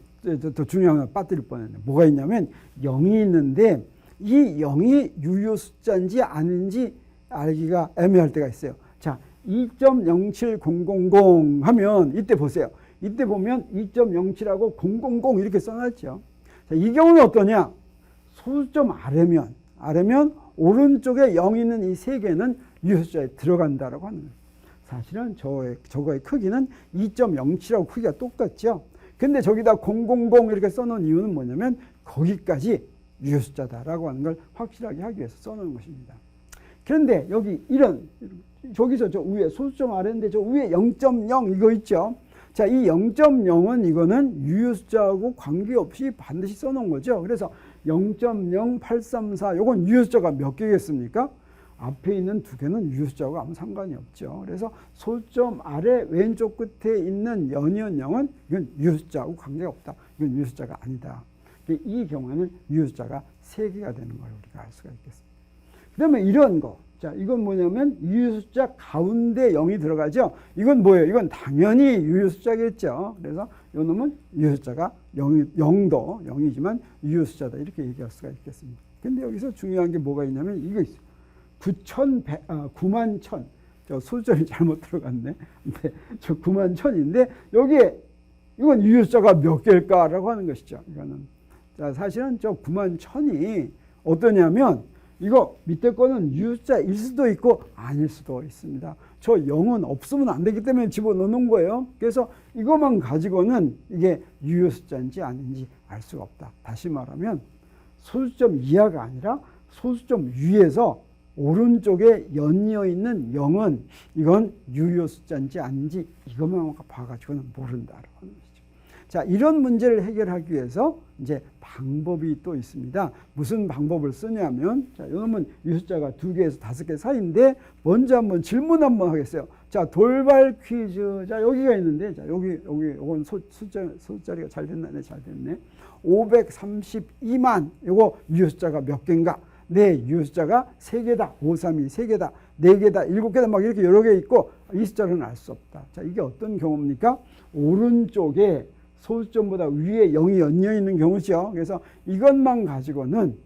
더 중요한 거 빠뜨릴 뻔했네. 뭐가 있냐면 0이 있는데 이 0이 유효 숫자인지 아닌지 알기가 애매할 때가 있어요. 자, 2.07000 하면 이때 보세요. 이때 보면 2.07하고 000 이렇게 써놨죠. 자, 이 경우는 어떠냐? 소수점 아래면 오른쪽에 0 있는 이 3개는 유효 숫자에 들어간다라고 하는 거예요. 사실은 저거의 크기는 2.07하고 크기가 똑같죠. 근데 저기다 000 이렇게 써놓은 이유는 뭐냐면 거기까지 유효 숫자다라고 하는 걸 확실하게 하기 위해서 써놓은 것입니다. 그런데 여기 저기서 저 위에 소수점 아래인데 저 위에 0.0 이거 있죠. 자, 이 0.0은 이거는 유효 숫자하고 관계없이 반드시 써놓은 거죠. 그래서 0.0834 요건 유효숫자가 몇 개겠습니까? 앞에 있는 두 개는 유효숫자하고 아무 상관이 없죠. 그래서 소점 아래 왼쪽 끝에 있는 연이은 0은 이건 유효숫자하고 관계가 없다. 이건 유효숫자가 아니다. 이 경우에는 유효숫자가 3개가 되는 걸 우리가 알 수가 있겠습니다. 그 다음에 이런 거. 자, 이건 뭐냐면 유효숫자 가운데 0이 들어가죠. 이건 뭐예요? 이건 당연히 유효숫자겠죠. 그래서 이 놈은 유효숫자가 0도 0이지만 유효숫자다. 이렇게 얘기할 수가 있겠습니다. 근데 여기서 중요한 게 뭐가 있냐면 이거 있어요. 9만 1000. 저 소수점이 잘못 들어갔네. 근데 저 9만 1000인데 여기에 이건 유효숫자가 몇 개일까라고 하는 것이죠. 이거는. 자, 사실은 저 9만 1000이 어떠냐면 이거 밑에 거는 유효숫자일 수도 있고 아닐 수도 있습니다. 저 0은 없으면 안 되기 때문에 집어넣는 거예요. 그래서 이것만 가지고는 이게 유효숫자인지 아닌지 알 수가 없다. 다시 말하면 소수점 이하가 아니라 소수점 위에서 오른쪽에 연이어 있는 0은 이건 유효숫자인지 아닌지 이것만 봐가지고는 모른다라고 하는 것이죠. 자, 이런 문제를 해결하기 위해서 이제 방법이 또 있습니다. 무슨 방법을 쓰냐면, 자, 이놈은 유효숫자가 2개에서 5개 사이인데, 먼저 한번 질문 한번 하겠어요. 자, 돌발 퀴즈. 자, 여기가 있는데, 자, 요건 숫자리가 잘 됐네. 네, 잘 됐네. 532만. 요거 유효숫자가 몇 개인가? 네, 유효숫자가 3개다. 532 3개다. 4개다. 7개다. 막 이렇게 여러 개 있고, 이 숫자는 알 수 없다. 자, 이게 어떤 경우입니까? 오른쪽에 소수점보다 위에 0이 연이어 있는 경우죠. 그래서 이것만 가지고는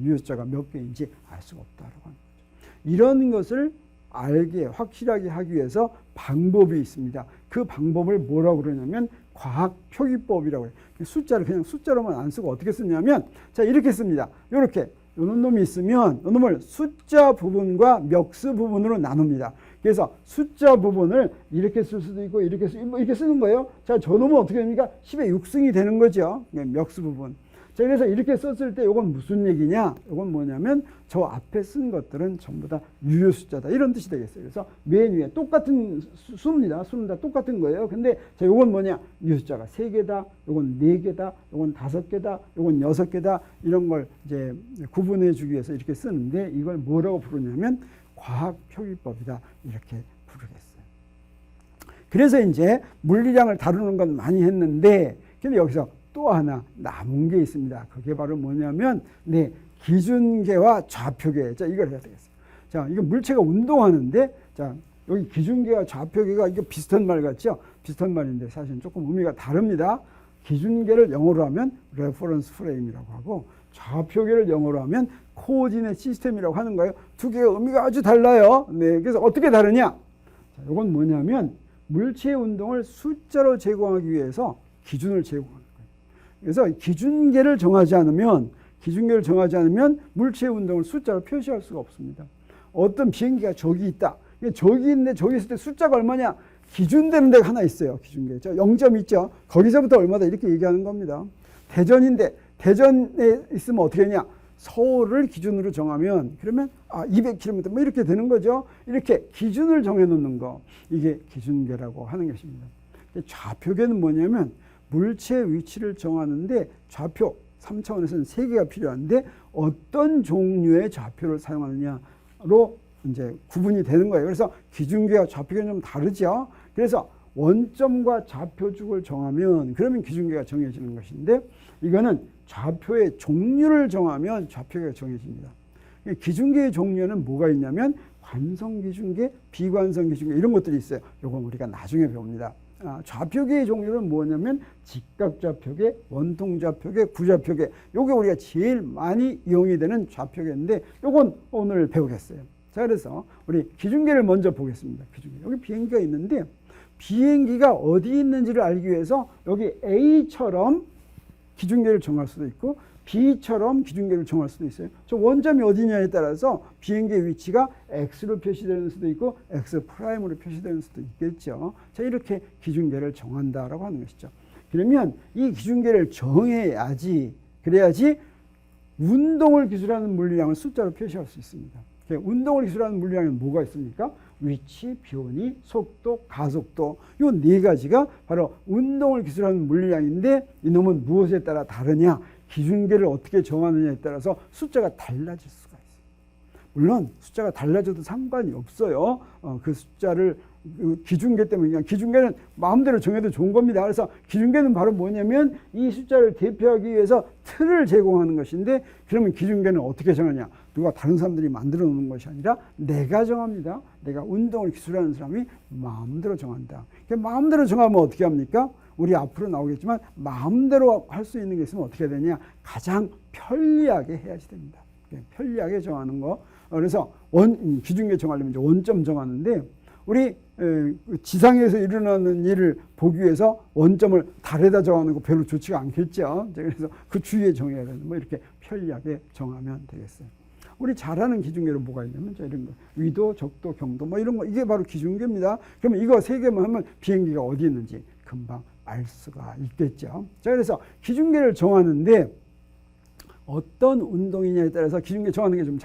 유효숫자가 몇 개인지 알 수가 없다라고 하는 거죠. 이런 것을 알게 확실하게 하기 위해서 방법이 있습니다. 그 방법을 뭐라고 그러냐면 과학 표기법이라고 해요. 숫자를 그냥 숫자로만 안 쓰고 어떻게 쓰냐면 자, 이렇게 씁니다. 이렇게 이런 놈이 있으면 이 놈을 숫자 부분과 멱수 부분으로 나눕니다. 그래서 숫자 부분을 이렇게 쓸 수도 있고 이렇게 쓰는 거예요. 자, 저 놈은 어떻게 됩니까? 10의 6승이 되는 거죠. 멱수 부분. 자, 그래서 이렇게 썼을 때 이건 무슨 얘기냐? 이건 뭐냐면 저 앞에 쓴 것들은 전부 다 유효 숫자다. 이런 뜻이 되겠어요. 그래서 맨 위에 똑같은 수입니다. 수는 다 똑같은 거예요. 근데 자, 요건 뭐냐? 유효 숫자가 3개다. 요건 4개다. 요건 5개다. 요건 6개다. 이런 걸 이제 구분해 주기 위해서 이렇게 쓰는데 이걸 뭐라고 부르냐면 과학 표기법이다. 이렇게 부르겠어요. 그래서 이제 물리량을 다루는 건 많이 했는데 근데 여기서 또 하나 남은 게 있습니다. 그게 바로 뭐냐면 네, 기준계와 좌표계. 자, 이걸 해야 되겠어요. 자, 이거 물체가 운동하는데 자, 여기 기준계와 좌표계가 이게 비슷한 말 같죠? 비슷한 말인데 사실은 조금 의미가 다릅니다. 기준계를 영어로 하면 레퍼런스 프레임이라고 하고 좌표계를 영어로 하면 코오디네이트 시스템이라고 하는 거예요. 두 개의 의미가 아주 달라요. 네, 그래서 어떻게 다르냐? 자, 이건 뭐냐면 물체의 운동을 숫자로 제공하기 위해서 기준을 제공하는 거예요. 그래서 기준계를 정하지 않으면 물체의 운동을 숫자로 표시할 수가 없습니다. 어떤 비행기가 저기 있다. 저기 있는데 저기 있을 때 숫자가 얼마냐? 기준되는 데가 하나 있어요. 기준계. 0점 있죠. 거기서부터 얼마다 이렇게 얘기하는 겁니다. 대전인데 대전에 있으면 어떻게 하냐? 서울을 기준으로 정하면 그러면 200km 뭐 이렇게 되는 거죠. 이렇게 기준을 정해놓는 거. 이게 기준계라고 하는 것입니다. 좌표계는 뭐냐면 물체의 위치를 정하는데 좌표 3차원에서는 3개가 필요한데 어떤 종류의 좌표를 사용하느냐로 이제 구분이 되는 거예요. 그래서 기준계와 좌표계는 좀 다르죠. 그래서 원점과 좌표축을 정하면 그러면 기준계가 정해지는 것인데 이거는 좌표의 종류를 정하면 좌표계가 정해집니다. 기준계의 종류는 뭐가 있냐면 관성기준계, 비관성기준계 이런 것들이 있어요. 이건 우리가 나중에 배웁니다. 좌표계의 종류는 뭐냐면 직각좌표계, 원통좌표계, 구좌표계. 요게 우리가 제일 많이 이용이 되는 좌표계인데 요건 오늘 배우겠어요. 자, 그래서 우리 기준계를 먼저 보겠습니다. 기준계. 여기 비행기가 있는데 비행기가 어디 있는지를 알기 위해서 여기 A처럼 기준계를 정할 수도 있고 B처럼 기준계를 정할 수도 있어요. 저 원점이 어디냐에 따라서 비행기의 위치가 X로 표시되는 수도 있고 X'으로 표시되는 수도 있겠죠. 자, 이렇게 기준계를 정한다라고 하는 것이죠. 그러면 이 기준계를 정해야지 그래야지 운동을 기술하는 물리량을 숫자로 표시할 수 있습니다. 운동을 기술하는 물리량에는 뭐가 있습니까? 위치, 변이, 속도, 가속도 이 4가지가 바로 운동을 기술하는 물리량인데 이놈은 무엇에 따라 다르냐? 기준계를 어떻게 정하느냐에 따라서 숫자가 달라질 수가 있어요. 물론 숫자가 달라져도 상관이 없어요. 그 숫자를 그 기준계 때문에, 그냥 기준계는 마음대로 정해도 좋은 겁니다. 그래서 기준계는 바로 뭐냐면 이 숫자를 대표하기 위해서 틀을 제공하는 것인데, 그러면 기준계는 어떻게 정하냐? 누가 다른 사람들이 만들어 놓는 것이 아니라 내가 정합니다. 내가 운동을 기술하는 사람이 마음대로 정한다. 마음대로 정하면 어떻게 합니까? 우리 앞으로 나오겠지만 마음대로 할 수 있는 게 있으면 어떻게 해야 되냐? 가장 편리하게 해야지 됩니다. 편리하게 정하는 거. 그래서 기준계 정하려면 이제 원점 정하는데, 우리 지상에서 일어나는 일을 보기 위해서 원점을 달에다 정하는 거 별로 좋지가 않겠죠. 그래서 그 주위에 정해야 되는, 뭐 이렇게 편리하게 정하면 되겠어요. 우리 잘 아는 기준계로 뭐가 있냐면 이런 거, 위도, 적도, 경도 뭐 이런 거, 이게 바로 기준계입니다. 그러면 이거 세 개만 하면 비행기가 어디 있는지 금방 알 수가 있겠죠. 자, 그래서 기준계를 정하는데 어떤 운동이냐에 따라서 기준계 정하는 게 좀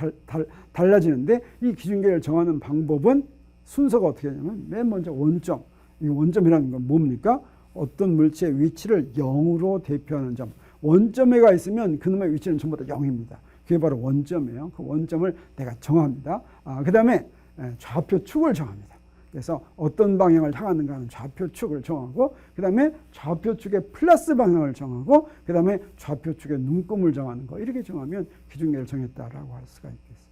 달라지는데, 이 기준계를 정하는 방법은 순서가 어떻게 되냐면 맨 먼저 원점. 이 원점이라는 건 뭡니까? 어떤 물체의 위치를 0으로 대표하는 점. 원점에가 있으면 그놈의 위치는 전부 다 0입니다. 그게 바로 원점이에요. 그 원점을 내가 정합니다. 그 다음에 좌표축을 정합니다. 그래서 어떤 방향을 향하는가 하는 좌표축을 정하고, 그 다음에 좌표축의 플러스 방향을 정하고, 그 다음에 좌표축의 눈금을 정하는 거, 이렇게 정하면 기준계를 정했다라고 할 수가 있겠습니다.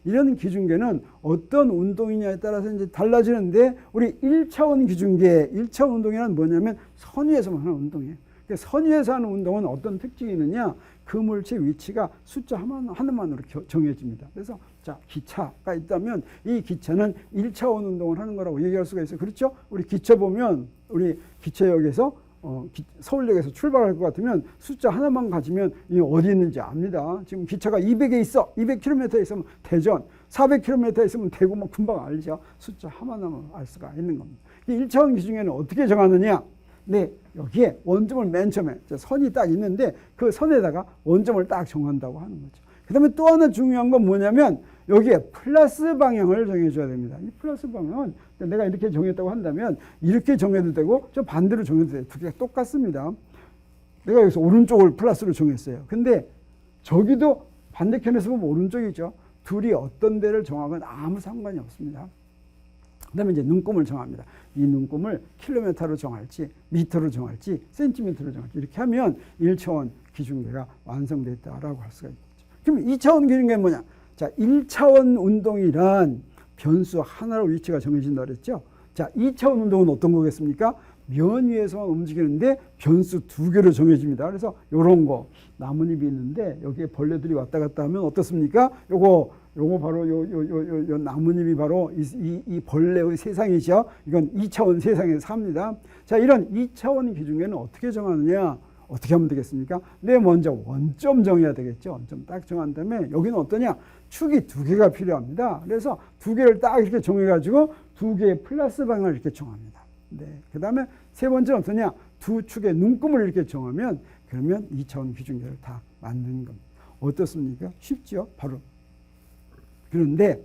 이런 기준계는 어떤 운동이냐에 따라서 이제 달라지는데, 우리 1차원 기준계, 1차원 운동이란 뭐냐면 선 위에서만 하는 운동이에요. 선 위에서 하는 운동은 어떤 특징이 있느냐? 그 물체 위치가 숫자 하나만으로 정해집니다. 그래서 자, 기차가 있다면 이 기차는 1차원 운동을 하는 거라고 얘기할 수가 있어요. 그렇죠? 우리 기차 보면, 우리 기차역에서 서울역에서 출발할 것 같으면 숫자 하나만 가지면 이 어디 있는지 압니다. 지금 기차가 200에 있어. 200km에 있으면 대전, 400km에 있으면 대구, 뭐 금방 알죠. 숫자 하나만 알 수가 있는 겁니다. 이 1차원 기준계는 어떻게 정하느냐? 네, 여기에 원점을 맨 처음에 선이 딱 있는데 그 선에다가 원점을 딱 정한다고 하는 거죠. 그 다음에 또 하나 중요한 건 뭐냐면 여기에 플러스 방향을 정해줘야 됩니다. 이 플러스 방향은 내가 이렇게 정했다고 한다면 이렇게 정해도 되고 저 반대로 정해도 돼요. 두 개가 똑같습니다. 내가 여기서 오른쪽을 플러스로 정했어요. 근데 저기도 반대편에서 보면 오른쪽이죠. 둘이 어떤 데를 정하건 아무 상관이 없습니다. 그 다음에 이제 눈금을 정합니다. 이 눈금을 킬로미터로 정할지, 미터로 정할지, 센티미터로 정할지, 이렇게 하면 1차원 기준계가 완성됐다라고 할 수가 있겠죠. 그럼 2차원 기준계는 뭐냐? 자, 1차원 운동이란 변수 하나로 위치가 정해진다 그랬죠. 자, 2차원 운동은 어떤 거겠습니까? 면 위에서만 움직이는데 변수 2개로 정해집니다. 그래서 요런 거, 나뭇잎이 있는데 여기에 벌레들이 왔다 갔다 하면 어떻습니까? 요거 바로 요 나뭇잎이 바로 이 벌레의 세상이죠. 이건 2차원 세상에서 삽니다. 자, 이런 2차원 기준계는 어떻게 정하느냐? 어떻게 하면 되겠습니까? 네, 먼저 원점 정해야 되겠죠. 원점 딱 정한 다음에 여기는 어떠냐? 축이 2개가 필요합니다. 그래서 2개를 딱 이렇게 정해가지고 2개의 플러스 방향을 이렇게 정합니다. 네. 그 다음에 세 번째는 어떠냐? 2 축의 눈금을 이렇게 정하면 그러면 2차원 기준계를 다 만드는 겁니다. 어떻습니까? 쉽죠? 바로. 그런데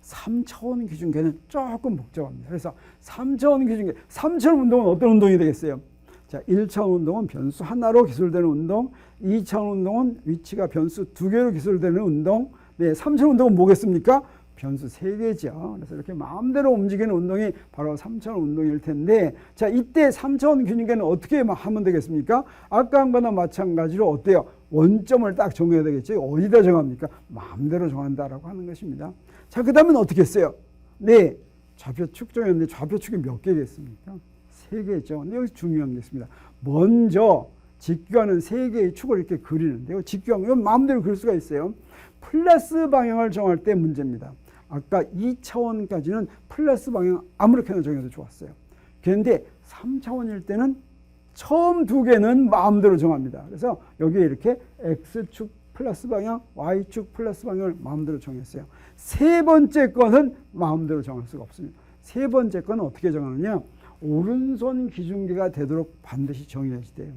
3차원 기준계는 조금 복잡합니다. 그래서 3차원 기준계, 3차원 운동은 어떤 운동이 되겠어요? 자, 1차원 운동은 변수 하나로 기술되는 운동, 2차원 운동은 위치가 변수 2개로 기술되는 운동, 네, 3차원 운동은 뭐겠습니까? 변수 3개죠. 그래서 이렇게 마음대로 움직이는 운동이 바로 3차원 운동일 텐데, 자, 이때 3차원 기준계는 어떻게 하면 되겠습니까? 아까 한 거나 마찬가지로 어때요? 원점을 딱 정해야 되겠죠. 어디다 정합니까? 마음대로 정한다라고 하는 것입니다. 자, 그 다음은 어떻게 했어요? 네, 좌표축 정했는데 좌표축이 몇 개겠습니까? 3개죠. 근데 여기서 중요한 게 있습니다. 먼저 직교하는 3개의 축을 이렇게 그리는데요. 직교하는 건 마음대로 그릴 수가 있어요. 플러스 방향을 정할 때 문제입니다. 아까 2차원까지는 플러스 방향 아무렇게나 정해도 좋았어요. 그런데 3차원일 때는 처음 2개는 마음대로 정합니다. 그래서 여기에 이렇게 X축 플러스 방향, Y축 플러스 방향을 마음대로 정했어요. 세 번째 건은 마음대로 정할 수가 없습니다. 세 번째 건은 어떻게 정하느냐? 오른손 기준계가 되도록 반드시 정해야지 돼요.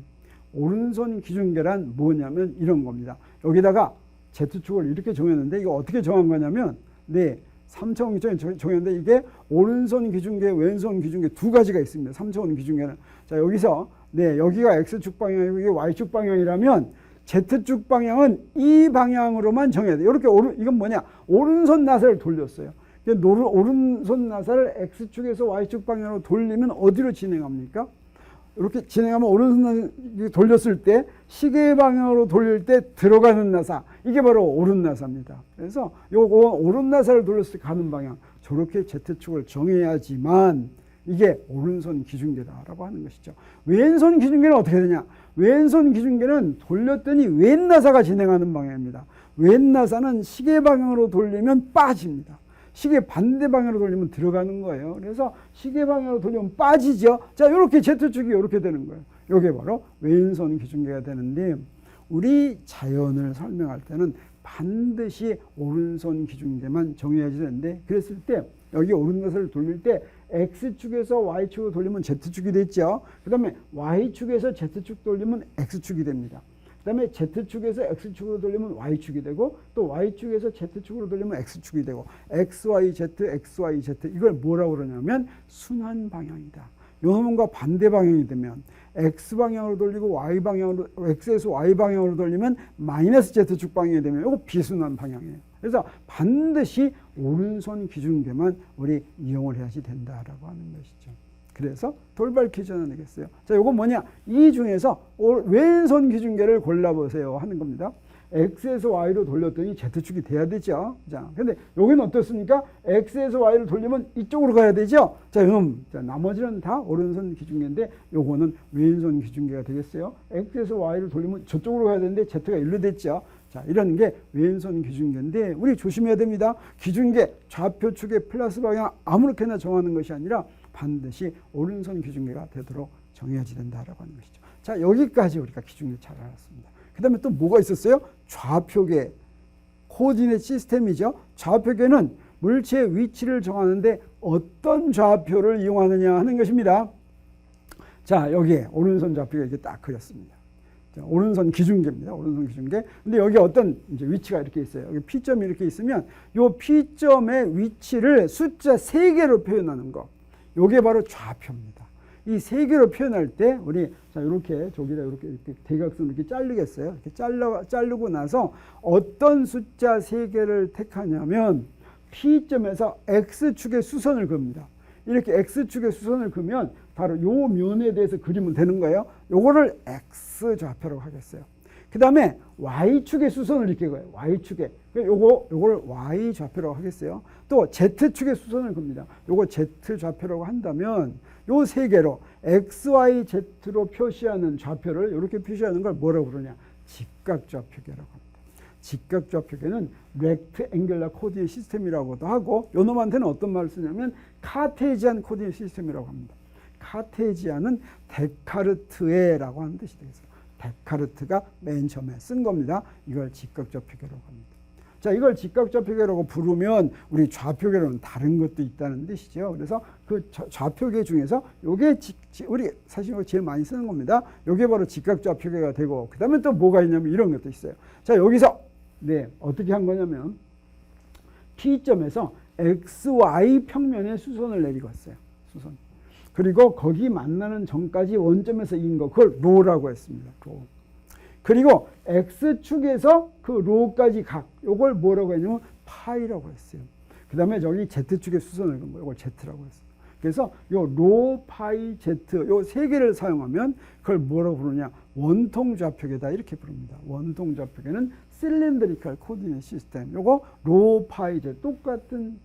오른손 기준계란 뭐냐면 이런 겁니다. 여기다가 Z축을 이렇게 정했는데 이거 어떻게 정한 거냐면, 네, 3차원 기준계 정했는데 이게 오른손 기준계, 왼손 기준계 두 가지가 있습니다. 3차원 기준계는. 자, 여기서 네, 여기가 X축 방향이고 이게 Y축 방향이라면 Z축 방향은 이 방향으로만 정해야 돼. 이렇게 이건 뭐냐? 오른손 나사를 돌렸어요. 오른손 나사를 X축에서 Y축 방향으로 돌리면 어디로 진행합니까? 이렇게 진행하면 오른손 나사 돌렸을 때 시계 방향으로 돌릴 때 들어가는 나사, 이게 바로 오른 나사입니다. 그래서 요거 오른 나사를 돌렸을 때 가는 방향, 저렇게 Z축을 정해야지만 이게 오른손 기중계다라고 하는 것이죠. 왼손 기중계는 어떻게 되냐? 왼손 기중계는 돌렸더니 왼 나사가 진행하는 방향입니다. 왼 나사는 시계 방향으로 돌리면 빠집니다. 시계 반대 방향으로 돌리면 들어가는 거예요. 그래서 시계 방향으로 돌리면 빠지죠. 자, 이렇게 Z축이 이렇게 되는 거예요. 이게 바로 왼손 기중계가 되는데, 우리 자연을 설명할 때는 반드시 오른손 기중계만 정해야지 되는데, 그랬을 때 여기 오른 나사를 돌릴 때 X축에서 Y축으로 돌리면 Z축이 됐죠. 그 다음에 Y축에서 Z축 돌리면 X축이 됩니다. 그 다음에 Z축에서 X축으로 돌리면 Y축이 되고, 또 Y축에서 Z축으로 돌리면 X축이 되고, XYZ, XYZ, 이걸 뭐라고 그러냐면 순환 방향이다. 요놈과 반대 방향이 되면 X 방향으로 돌리고 Y 방향으로, X에서 Y 방향으로 돌리면 마이너스 Z축 방향이 되면 이거 비순환 방향이에요. 그래서 반드시 오른손 기중계만 우리 이용을 해야지 된다라고 하는 것이죠. 그래서 돌발 퀴즈 하나 내겠어요. 자, 요건 뭐냐? 이 중에서 왼손 기중계를 골라보세요 하는 겁니다. X에서 Y로 돌렸더니 Z축이 돼야 되죠. 자, 근데 여기는 어떻습니까? X에서 Y를 돌리면 이쪽으로 가야 되죠. 자, 그럼 나머지는 다 오른손 기중계인데 요거는 왼손 기중계가 되겠어요. X에서 Y를 돌리면 저쪽으로 가야 되는데 Z가 일로 됐죠. 자, 이런 게 왼손 기중계인데 우리 조심해야 됩니다. 기중계 좌표축의 플러스 방향 아무렇게나 정하는 것이 아니라 반드시 오른손 기중계가 되도록 정해야지 된다라고 하는 것이죠. 자, 여기까지 우리가 기중계 잘 알았습니다. 그 다음에 또 뭐가 있었어요? 좌표계, 코디네이트 시스템이죠. 좌표계는 물체의 위치를 정하는데 어떤 좌표를 이용하느냐 하는 것입니다. 자, 여기에 오른손 좌표가 이렇게 딱 그렸습니다. 자, 오른손 기중계입니다. 오른손 기중계. 근데 여기 어떤 이제 위치가 이렇게 있어요. 여기 P점이 이렇게 있으면 이 P점의 위치를 숫자 3개로 표현하는 거. 요게 바로 좌표입니다. 이 3개로 표현할 때 우리 자 이렇게 저기다 이렇게 대각선 이렇게 자르겠어요. 이렇게 자르고 나서 어떤 숫자 3개를 택하냐면 P점에서 X축의 수선을 그립니다. 이렇게 X축의 수선을 그으면 바로 요 면에 대해서 그리면 되는 거예요. 요거를 X좌표라고 하겠어요. 그 다음에 Y축의 수선을 이렇게 그어요. Y축에. 요거를 Y좌표라고 하겠어요. 또 Z축의 수선을 그립니다. 요거 Z좌표라고 한다면 요 3개로 XYZ로 표시하는 좌표를 이렇게 표시하는 걸 뭐라고 그러냐? 직각좌표계라고 합니다. 직각좌표계는 렉트앵귤러 코디네이트 시스템이라고도 하고 요놈한테는 어떤 말을 쓰냐면 카테지안 코디네이트 시스템이라고 합니다. 카테지안은 데카르트에라고 하는 뜻이 되겠어요. 데카르트가 맨 처음에 쓴 겁니다. 이걸 직각좌표계라고 합니다. 자, 이걸 직각좌표계라고 부르면 우리 좌표계로는 다른 것도 있다는 뜻이죠. 그래서 그 좌표계 중에서 요게 우리 사실 제일 많이 쓰는 겁니다. 요게 바로 직각좌표계가 되고, 그 다음에 또 뭐가 있냐면 이런 것도 있어요. 자, 여기서 어떻게 한 거냐면 P점에서 XY 평면에 수선을 내리고 왔어요. 수선. 그리고 거기 만나는 점까지 원점에서 인 거, 그걸 로라고 했습니다. 로. 그리고 X축에서 그 로까지 각, 요걸 뭐라고 했냐면 파이라고 했어요. 그 다음에 저기 Z축의 수선을 그은 거, 요걸 Z라고 했어요. 그래서 요 로, 파이, Z, 요 3개를 사용하면 그걸 뭐라고 부르냐? 원통 좌표계다, 이렇게 부릅니다. 원통 좌표계는 실린드리컬 코디네이트 시스템. 요거 로, 파이, Z 똑같은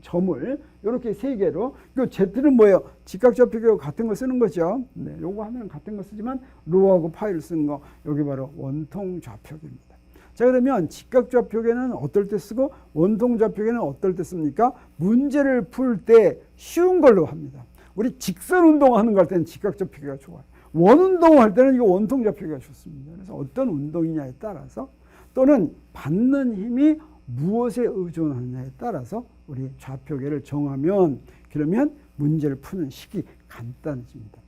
점을 이렇게 3개로, 이 Z는 뭐예요? 직각좌표계하고 같은 거 쓰는 거죠. 네, 요거 하나는 같은 거 쓰지만 로하고 파이를 쓰는 거, 여기 바로 원통 좌표계입니다. 자, 그러면 직각좌표계는 어떨 때 쓰고 원통 좌표계는 어떨 때 씁니까? 문제를 풀 때 쉬운 걸로 합니다. 우리 직선 운동하는 거 할 때는 직각좌표계가 좋아요. 원 운동할 때는 이거 원통 좌표계가 좋습니다. 그래서 어떤 운동이냐에 따라서 또는 받는 힘이 무엇에 의존하느냐에 따라서 우리 좌표계를 정하면, 그러면 문제를 푸는 식이 간단해집니다.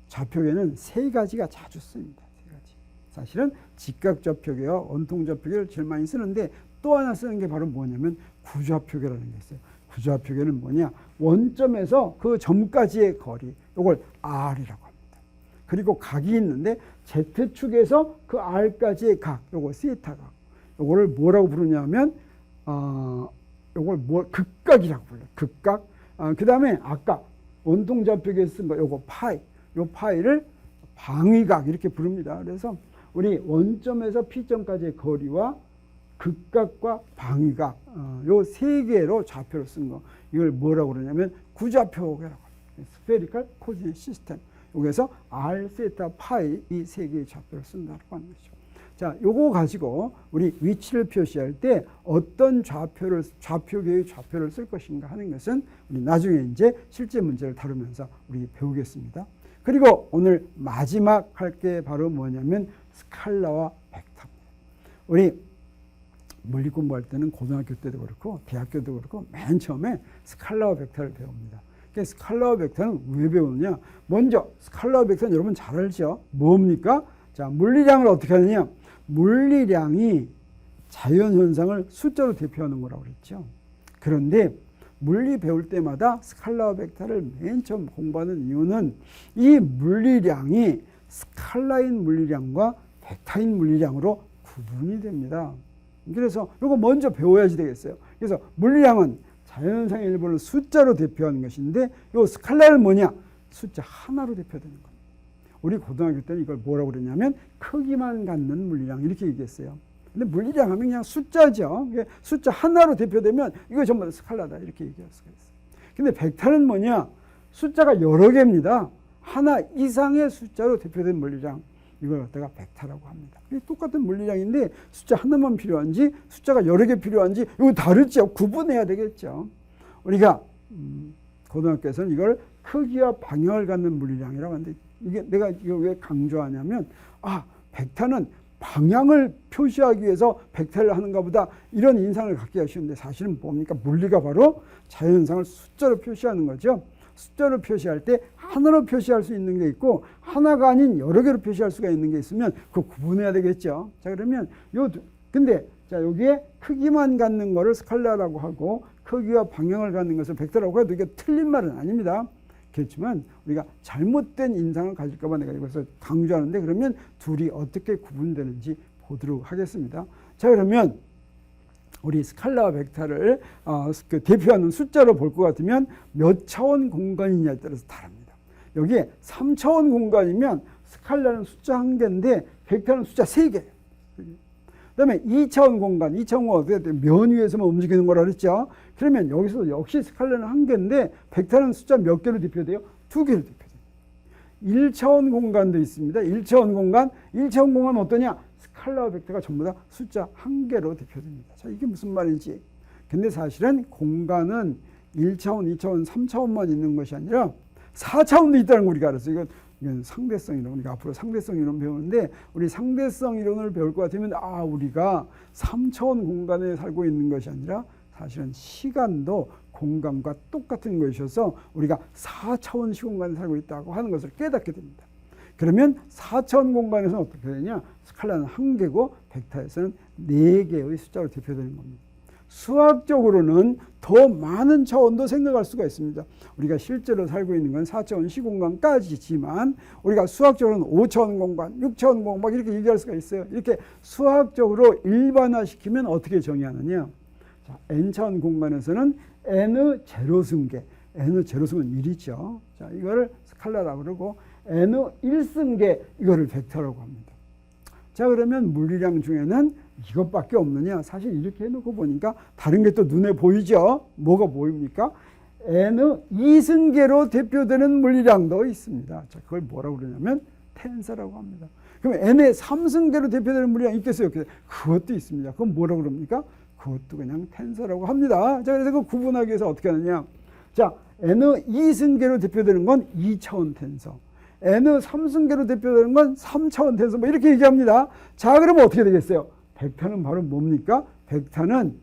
좌표계는 3가지가 자주 씁니다. 3가지. 사실은 직각좌표계와 원통좌표계를 제일 많이 쓰는데 또 하나 쓰는 게 바로 뭐냐면 구좌표계라는 게 있어요. 구좌표계는 뭐냐? 원점에서 그 점까지의 거리, 이걸 R이라고 합니다. 그리고 각이 있는데 Z축에서 그 R까지의 각, 요거 세타 각. 요거를 뭐라고 부르냐면 요걸 극각이라고 불러요. 극각. 그 다음에 아까 원통좌표기에 쓴 거 요거 파이. 요 파이를 방위각 이렇게 부릅니다. 그래서 우리 원점에서 P점까지의 거리와 극각과 방위각 요 세 개로 좌표를 쓴 거. 이걸 뭐라고 그러냐면 구좌표라고 합니다. 스페리컬 코디네이트 시스템. 여기서 R, 세타, 파이 이 세 개의 좌표를 쓴다고 하는 것이죠. 자, 요거 가지고 우리 위치를 표시할 때 어떤 좌표계의 좌표를 쓸 것인가 하는 것은 우리 나중에 이제 실제 문제를 다루면서 우리 배우겠습니다. 그리고 오늘 마지막 할 게 바로 뭐냐면 스칼라와 벡터입니다. 우리 물리 공부할 때는 고등학교 때도 그렇고 대학교도 그렇고 맨 처음에 스칼라와 벡터를 배웁니다. 스칼라와 벡터는 왜 배우느냐? 먼저 스칼라와 벡터는 여러분 잘 알죠? 뭡니까? 자, 물리량을 어떻게 하느냐? 물리량이 자연현상을 숫자로 대표하는 거라고 그랬죠. 그런데 물리 배울 때마다 스칼라와 벡터를 맨 처음 공부하는 이유는 이 물리량이 스칼라인 물리량과 벡터인 물리량으로 구분이 됩니다. 그래서 이거 먼저 배워야지 되겠어요. 그래서 물리량은 자연현상의 일부를 숫자로 대표하는 것인데 이 스칼라는 뭐냐? 숫자 하나로 대표되는 겁니다. 우리 고등학교 때는 이걸 뭐라고 그러냐면 크기만 갖는 물리량 이렇게 얘기했어요. 근데 물리량 하면 그냥 숫자죠. 숫자 하나로 대표되면 이거 전부 다 스칼라다 이렇게 얘기할 수가 있어요. 근데 벡터는 뭐냐? 숫자가 여러 개입니다. 하나 이상의 숫자로 대표된 물리량. 이걸 갖다가 벡터라고 합니다. 똑같은 물리량인데 숫자 하나만 필요한지 숫자가 여러 개 필요한지 이거 다르죠. 구분해야 되겠죠. 우리가 고등학교에서는 이걸 크기와 방향을 갖는 물리량이라고 하는데 이게 내가 이거 왜 강조하냐면 벡터는 방향을 표시하기 위해서 벡터를 하는가 보다 이런 인상을 갖기 하시는데 사실은 뭡니까? 물리가 바로 자연현상을 숫자로 표시하는 거죠. 숫자로 표시할 때 하나로 표시할 수 있는 게 있고 하나가 아닌 여러 개로 표시할 수가 있는 게 있으면 그거 구분해야 되겠죠. 자, 그러면 근데 자, 여기에 크기만 갖는 거를 스칼라라고 하고 크기와 방향을 갖는 것을 벡터라고 해도 이게 틀린 말은 아닙니다. 그렇지만 우리가 잘못된 인상을 가질까 봐 내가 이것을 강조하는데 그러면 둘이 어떻게 구분되는지 보도록 하겠습니다. 자, 그러면 우리 스칼라와 벡터를 대표하는 숫자로 볼 것 같으면 몇 차원 공간이냐에 따라서 다릅니다. 여기에 3차원 공간이면 스칼라는 숫자 1개인데 벡터는 숫자 3개. 그 다음에 2차원 공간, 2차원 공간 어떻게 돼요? 면 위에서만 움직이는 거라 그랬죠. 그러면 여기서 역시 스칼라는 1개인데 벡터는 숫자 몇 개로 대표돼요? 2개로 대표돼요. 1차원 공간도 있습니다. 1차원 공간 어떠냐? 스칼라와 벡터가 전부 다 숫자 1개로 대표됩니다. 자, 이게 무슨 말인지. 근데 사실은 공간은 1차원, 2차원, 3차원만 있는 것이 아니라 4차원도 있다는 거 우리가 알았어요. 이건 상대성 이론. 우리가 앞으로 상대성 이론 배우는데 우리 상대성 이론을 배울 것 같으면 우리가 3차원 공간에 살고 있는 것이 아니라 사실은 시간도 공간과 똑같은 것이어서 우리가 4차원 시공간에 살고 있다고 하는 것을 깨닫게 됩니다. 그러면 4차원 공간에서는 어떻게 되냐? 스칼라는 1개고 벡터에서는 4개의 숫자로 대표되는 겁니다. 수학적으로는 더 많은 차원도 생각할 수가 있습니다. 우리가 실제로 살고 있는 건 4차원 시공간까지지만 우리가 수학적으로는 5차원 공간, 6차원 공간 이렇게 얘기할 수가 있어요. 이렇게 수학적으로 일반화시키면 어떻게 정의하느냐? 자, n차원 공간에서는 n의 제로승계, n의 제로승은 1이죠. 자, 이거를 스칼라라고 그러고 n의 1승계 이거를 벡터라고 합니다. 자, 그러면 물리량 중에는 이것밖에 없느냐? 사실 이렇게 해놓고 보니까 다른 게 또 눈에 보이죠? 뭐가 보입니까? n의 2승계로 대표되는 물리량도 있습니다. 자, 그걸 뭐라고 그러냐면 텐서라고 합니다. 그럼 n의 3승계로 대표되는 물리량이 있겠어요? 그것도 있습니다. 그건 뭐라고 그럽니까? 그것도 그냥 텐서라고 합니다. 자, 그래서 그 구분하기 위해서 어떻게 하느냐? 자, n의 2승계로 대표되는 건 2차원 텐서. n의 3승계로 대표되는 건 3차원 텐서. 뭐 이렇게 얘기합니다. 자, 그러면 어떻게 되겠어요? 벡터는 바로 뭡니까? 벡터는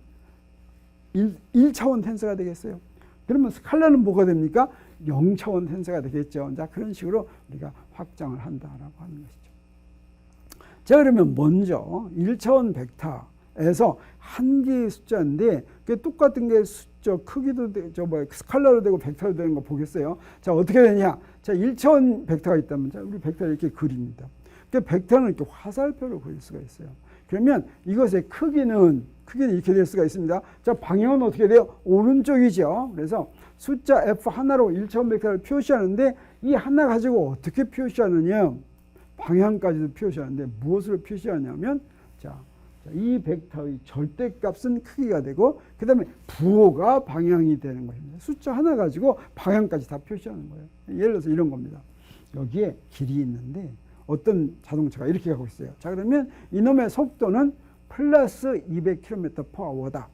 1차원 텐서가 되겠어요. 그러면 스칼라는 뭐가 됩니까? 0차원 텐서가 되겠죠. 자, 그런 식으로 우리가 확장을 한다라고 하는 것이죠. 자, 그러면 먼저 1차원 벡터에서 한 개의 숫자인데 그게 똑같은 게 저 크기도 스칼라로 되고 벡터로 되는 거 보겠어요. 자, 어떻게 되냐? 자, 1차원 벡터가 있다면 자, 우리 벡터를 이렇게 그립니다. 그러니까 벡터는 이렇게 화살표로 그릴 수가 있어요. 그러면 이것의 크기는 이렇게 될 수가 있습니다. 자, 방향은 어떻게 돼요? 오른쪽이죠. 그래서 숫자 F 하나로 1차원 벡터를 표시하는데 이 하나 가지고 어떻게 표시하느냐? 방향까지도 표시하는데 무엇으로 표시하냐면 자, 이 벡터의 절대값은 크기가 되고 그 다음에 부호가 방향이 되는 것입니다. 숫자 하나 가지고 방향까지 다 표시하는 거예요. 예를 들어서 이런 겁니다. 여기에 길이 있는데 어떤 자동차가 이렇게 가고 있어요. 자, 그러면 이놈의 속도는 플러스 200km/h다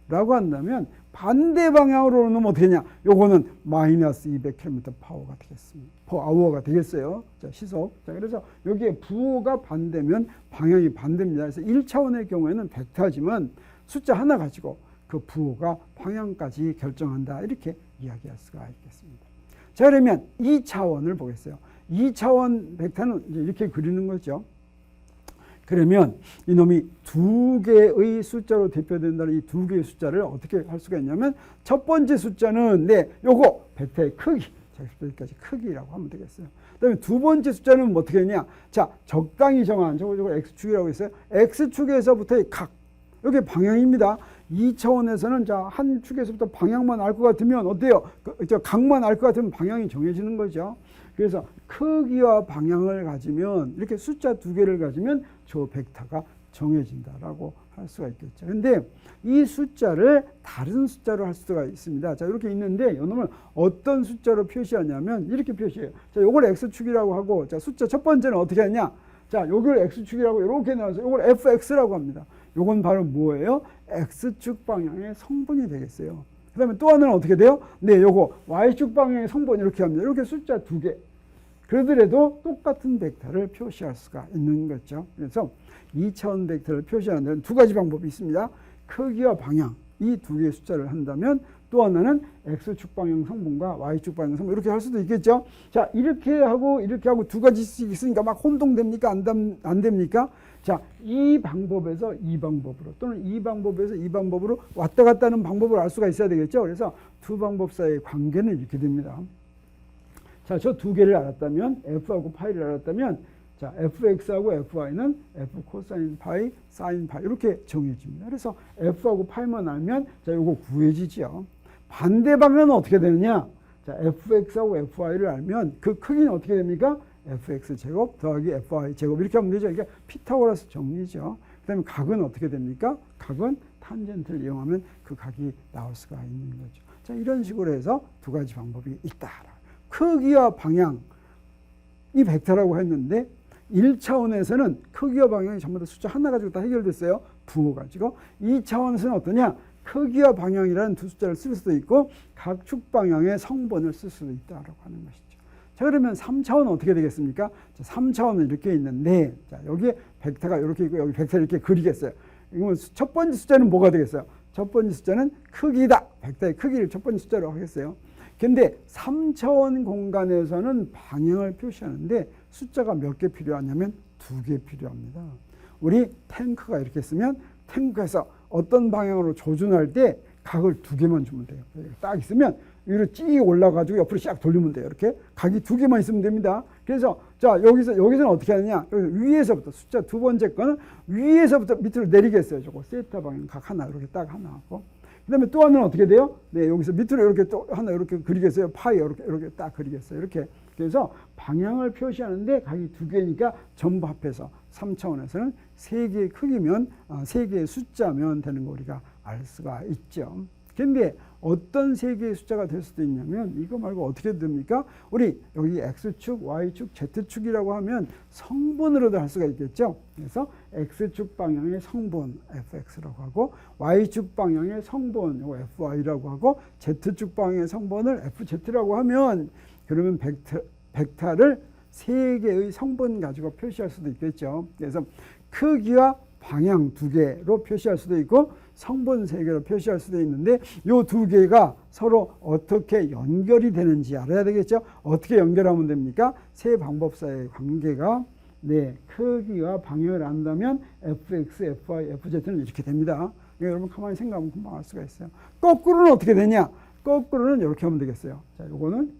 라고 한다면 반대 방향으로 놓으면 어떻게 되냐? 요거는 마이너스 200km/h가 되겠습니다. per 되겠어요. 자, 시속. 자, 그래서 여기에 부호가 반대면 방향이 반대입니다. 그래서 1차원의 경우에는 벡터지만 숫자 하나 가지고 그 부호가 방향까지 결정한다. 이렇게 이야기할 수가 있겠습니다. 자, 그러면 2차원을 보겠어요. 2차원 벡터는 이렇게 그리는 거죠. 그러면 이놈이 두 개의 숫자로 대표된다는 이 두 개의 숫자를 어떻게 할 수가 있냐면 첫 번째 숫자는 요거 벡터의 크기, 여기까지 크기라고 하면 되겠어요. 그다음에 두 번째 숫자는 어떻게 했냐? 자, 적당히 정한 저거 x축이라고 했어요. x축에서부터의 각, 이게 방향입니다. 2차원에서는 자, 한 축에서부터 방향만 알 것 같으면 어때요? 저 각만 알 것 같으면 방향이 정해지는 거죠. 그래서 크기와 방향을 가지면 이렇게 숫자 두 개를 가지면 저 벡터가 정해진다라고 할 수가 있겠죠. 근데 이 숫자를 다른 숫자로 할 수가 있습니다. 자, 이렇게 있는데 이놈을 어떤 숫자로 표시하냐면 이렇게 표시해요. 자, 요걸 x축이라고 하고 자, 숫자 첫 번째는 어떻게 하냐? 자, 요걸 x축이라고 이렇게 나와서 요걸 fx라고 합니다. 요건 바로 뭐예요? x축 방향의 성분이 되겠어요. 그 다음에 또 하나는 어떻게 돼요? 네, 요거 y축 방향의 성분 이렇게 합니다. 이렇게 숫자 두 개. 그러더라도 똑같은 벡터를 표시할 수가 있는 거죠. 그래서 2차원 벡터를 표시하는 데는 두 가지 방법이 있습니다. 크기와 방향, 이 두 개의 숫자를 한다면 또 하나는 x축 방향 성분과 y축 방향 성분 이렇게 할 수도 있겠죠. 자, 이렇게 하고 두 가지씩 있으니까 막 혼동됩니까? 안 됩니까? 자, 이 방법에서 이 방법으로 또는 이 방법에서 이 방법으로 왔다 갔다 하는 방법을 알 수가 있어야 되겠죠. 그래서 두 방법 사이의 관계는 이렇게 됩니다. 자, 저 두 개를 알았다면 f하고 파이를 알았다면 자, fx하고 fy는 f 코사인 파이, 사인 파이 이렇게 정해집니다. 그래서 f하고 파이만 알면 자, 요거 구해지죠. 반대 방향은 어떻게 되느냐? 자, fx하고 fy를 알면 그 크기는 어떻게 됩니까? fx 제곱 더하기 fy 제곱 이렇게 하면 되죠. 이게 피타고라스 정리죠. 그 다음에 각은 어떻게 됩니까? 각은 탄젠트를 이용하면 그 각이 나올 수가 있는 거죠. 자, 이런 식으로 해서 두 가지 방법이 있다. 크기와 방향, 이 벡터라고 했는데 1차원에서는 크기와 방향이 전부 다 숫자 하나 가지고 다 해결됐어요. 부호 가지고. 2차원에서는 어떠냐? 크기와 방향이라는 두 숫자를 쓸 수도 있고 각 축 방향의 성분을 쓸 수도 있다라고 하는 것이죠. 자, 그러면 3차원은 어떻게 되겠습니까? 자, 3차원은 이렇게 있는데 자, 여기에 벡터가 이렇게 있고 여기 벡터를 이렇게 그리겠어요. 이건 첫 번째 숫자는 뭐가 되겠어요? 첫 번째 숫자는 크기다. 벡터의 크기를 첫 번째 숫자로 하겠어요. 근데 3차원 공간에서는 방향을 표시하는데 숫자가 몇 개 필요하냐면 2개 필요합니다. 우리 탱크가 이렇게 있으면 탱크에서 어떤 방향으로 조준할 때 각을 2개만 주면 돼요. 딱 있으면 위로 찌 올라가지고 옆으로 싹 돌리면 돼요. 이렇게 각이 2개만 있으면 됩니다. 그래서 자, 여기서는 어떻게 하느냐? 위에서부터 숫자 두 번째 거는 위에서부터 밑으로 내리겠어요. 저거 세타 방향 각 하나 이렇게 딱 하나 하고. 그다음에 또 하나는 어떻게 돼요? 네, 여기서 밑으로 이렇게 또 하나 이렇게 그리겠어요. 파이 이렇게 딱 그리겠어요. 이렇게. 그래서 방향을 표시하는데 각이 2개니까 전부 합해서 3차원에서는 3개의 크기면 3개의 숫자면 되는 거 우리가 알 수가 있죠. 근데 어떤 3개의 숫자가 될 수도 있냐면 이거 말고 어떻게 됩니까? 우리 여기 X축, Y축, Z축이라고 하면 성분으로도 할 수가 있겠죠. 그래서 X축 방향의 성분 fx라고 하고 Y축 방향의 성분 fy라고 하고 Z축 방향의 성분을 fz라고 하면 그러면 벡터를 3개의 성분 가지고 표시할 수도 있겠죠. 그래서 크기와 방향 2개로 표시할 수도 있고 성분 3개로 표시할 수도 있는데 이 2개가 서로 어떻게 연결이 되는지 알아야 되겠죠. 어떻게 연결하면 됩니까? 세 방법 사이의 관계가 크기와 방향을 안다면 fx, fy, fz는 이렇게 됩니다. 여러분 가만히 생각하면 금방 알 수가 있어요. 거꾸로는 어떻게 되냐? 거꾸로는 이렇게 하면 되겠어요. 자, 요거는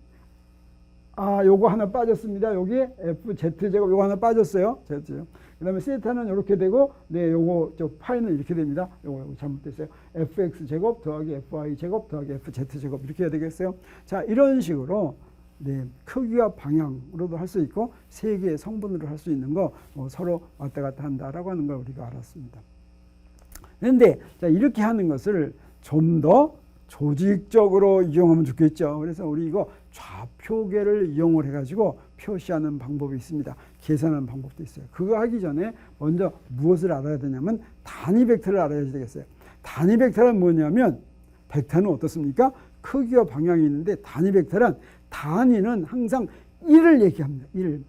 요거 하나 빠졌습니다. 여기에 FZ제곱 요거 하나 빠졌어요. Z제곱. 그 다음에 세타는 이렇게 되고, 네, 요거, 파이는 이렇게 됩니다. 요거 잘못됐어요. fx제곱 더하기 fy제곱 더하기 fz제곱 이렇게 해야 되겠어요. 자, 이런 식으로, 네, 크기와 방향으로도 할 수 있고, 세 개의 성분으로 할 수 있는 거, 서로 왔다 갔다 한다라고 하는 걸 우리가 알았습니다. 그런데, 자, 이렇게 하는 것을 좀 더 조직적으로 이용하면 좋겠죠. 그래서 우리 이거 좌표계를 이용을 해가지고 표시하는 방법이 있습니다. 계산하는 방법도 있어요. 그거 하기 전에 먼저 무엇을 알아야 되냐면 단위 벡터를 알아야 되겠어요. 단위 벡터는 뭐냐면 벡터는 어떻습니까? 크기와 방향이 있는데 단위 벡터는 단위는 항상 1을 얘기합니다. 1.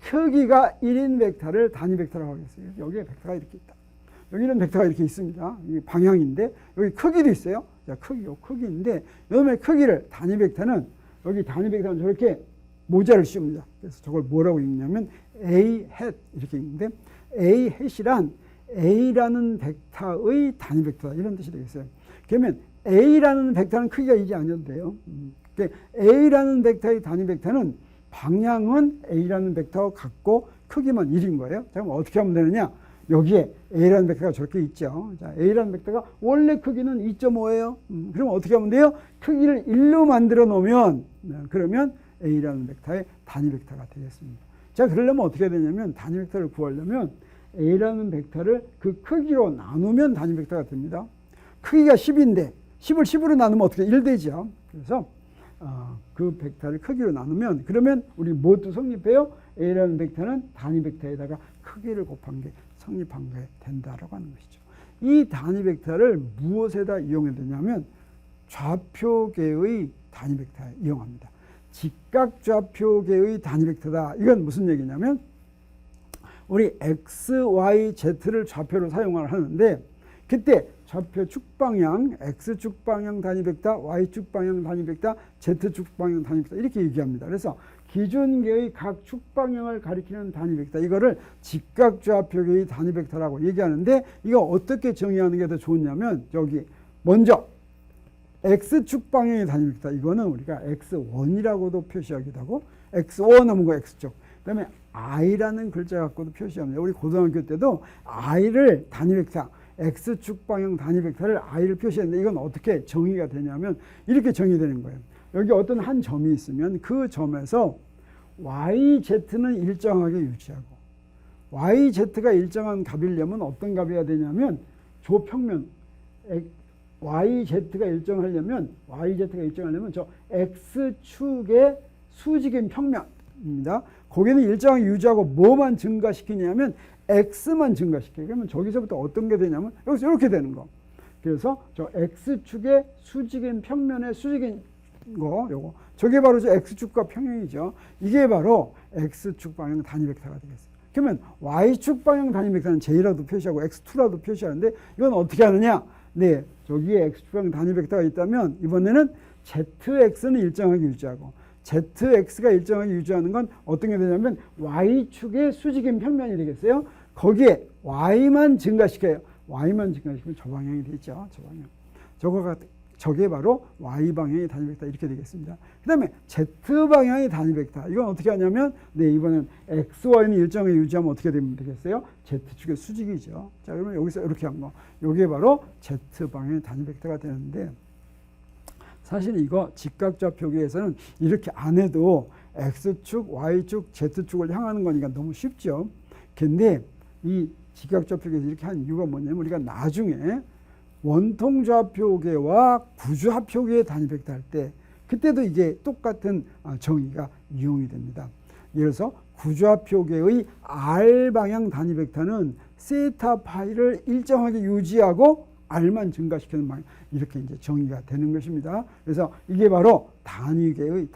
크기가 1인 벡터를 단위 벡터라고 하겠어요. 여기에 벡터가 이렇게 있다. 여기는 벡터가 이렇게 있습니다. 이 방향인데 여기 크기도 있어요. 자, 크기인데 이놈의 크기를 단위 벡터는 여기 단위 벡터는 저렇게 모자를 씌웁니다. 그래서 저걸 뭐라고 읽냐면 A hat 이렇게 읽는데 A hat이란 A라는 벡터의 단위 벡터다 이런 뜻이 되겠어요. 그러면 A라는 벡터는 크기가 이게 아니어도 돼요. 그러니까 A라는 벡터의 단위 벡터는 방향은 A라는 벡터와 같고 크기만 1인 거예요. 자, 그럼 어떻게 하면 되느냐? 여기에 A라는 벡터가 저렇게 있죠. 자, A라는 벡터가 원래 크기는 2.5예요. 그럼 어떻게 하면 돼요? 크기를 1로 만들어 놓으면 그러면 A라는 벡터의 단위 벡터가 되겠습니다. 자, 그러려면 어떻게 되냐면 단위 벡터를 구하려면 A라는 벡터를 그 크기로 나누면 단위 벡터가 됩니다. 크기가 10인데 10을 10으로 나누면 어떻게 1 되죠. 그래서 그 벡터를 크기로 나누면 그러면 우리 뭐도 성립해요? A라는 벡터는 단위 벡터에다가 크기를 곱한 게 성립한 게 된다라고 하는 것이죠. 이 단위 벡터를 무엇에다 이용해야 되냐면 좌표계의 단위 벡터에 이용합니다. 직각좌표계의 단위 벡터다. 이건 무슨 얘기냐면 우리 x, y, z를 좌표로 사용을 하는데 그때 좌표 축방향, x축 방향 단위 벡터, y축 방향 단위 벡터, z축 방향 단위 벡터 이렇게 얘기합니다. 그래서 기준계의 각 축방향을 가리키는 단위 벡터 이거를 직각좌표계의 단위 벡터라고 얘기하는데 이거 어떻게 정의하는 게 더 좋냐면 여기 먼저 x축 방향의 단위 벡터 이거는 우리가 x1이라고도 표시하기도 하고 x1 하면 그 x축 그다음에 i라는 글자 갖고도 표시합니다. 우리 고등학교 때도 i를 단위 벡터 x축 방향 단위 벡터를 i를 표시했는데 이건 어떻게 정의가 되냐면 이렇게 정의되는 거예요. 여기 어떤 한 점이 있으면 그 점에서 YZ는 일정하게 유지하고 YZ가 일정한 값이려면 어떤 값이어야 되냐면 조평면 YZ가 일정하려면 저 X축의 수직인 평면입니다. 거기는 일정하게 유지하고 뭐만 증가시키냐면 X만 증가시켜요. 그러면 저기서부터 어떤 게 되냐면 여기서 이렇게 되는 거. 그래서 저 X축의 수직인 평면의 수직인 거 요거 저게 바로 저 X축과 평행이죠. 이게 바로 X축 방향 단위 벡터가 되겠어요. 그러면 Y축 방향 단위 벡터는 J라도 표시하고 X2라도 표시하는데 이건 어떻게 하느냐? 네, 저기에 X축 방향 단위 벡터가 있다면 이번에는 ZX는 일정하게 유지하고 ZX가 일정하게 유지하는 건 어떤 게 되냐면 Y축의 수직인 평면이 되겠어요. 거기에 Y만 증가시켜요. Y만 증가시키면 저 방향이 되죠. 저 방향. 저게 바로 Y방향의 단위 벡터 이렇게 되겠습니다. 그 다음에 Z방향의 단위 벡터. 이건 어떻게 하냐면 네, 이번엔 XY는 일정하게 유지하면 어떻게 되면 되겠어요? Z축의 수직이죠. 자, 그러면 여기서 이렇게 한 거. 이게 바로 Z방향의 단위 벡터가 되는데 사실 이거 직각좌표계에서는 이렇게 안 해도 X축, Y축, Z축을 향하는 거니까 너무 쉽죠. 근데 이 직각좌표계에서 이렇게 한 이유가 뭐냐면 우리가 나중에 원통좌표계와 구좌표계의 단위 벡터 할 때 그때도 이게 똑같은 정의가 이용이 됩니다. 예를 들어서 구좌표계의 R방향 단위 벡터는 세타 파이를 일정하게 유지하고 R만 증가시키는 방향 이렇게 이제 정의가 되는 것입니다. 그래서 이게 바로 단위계의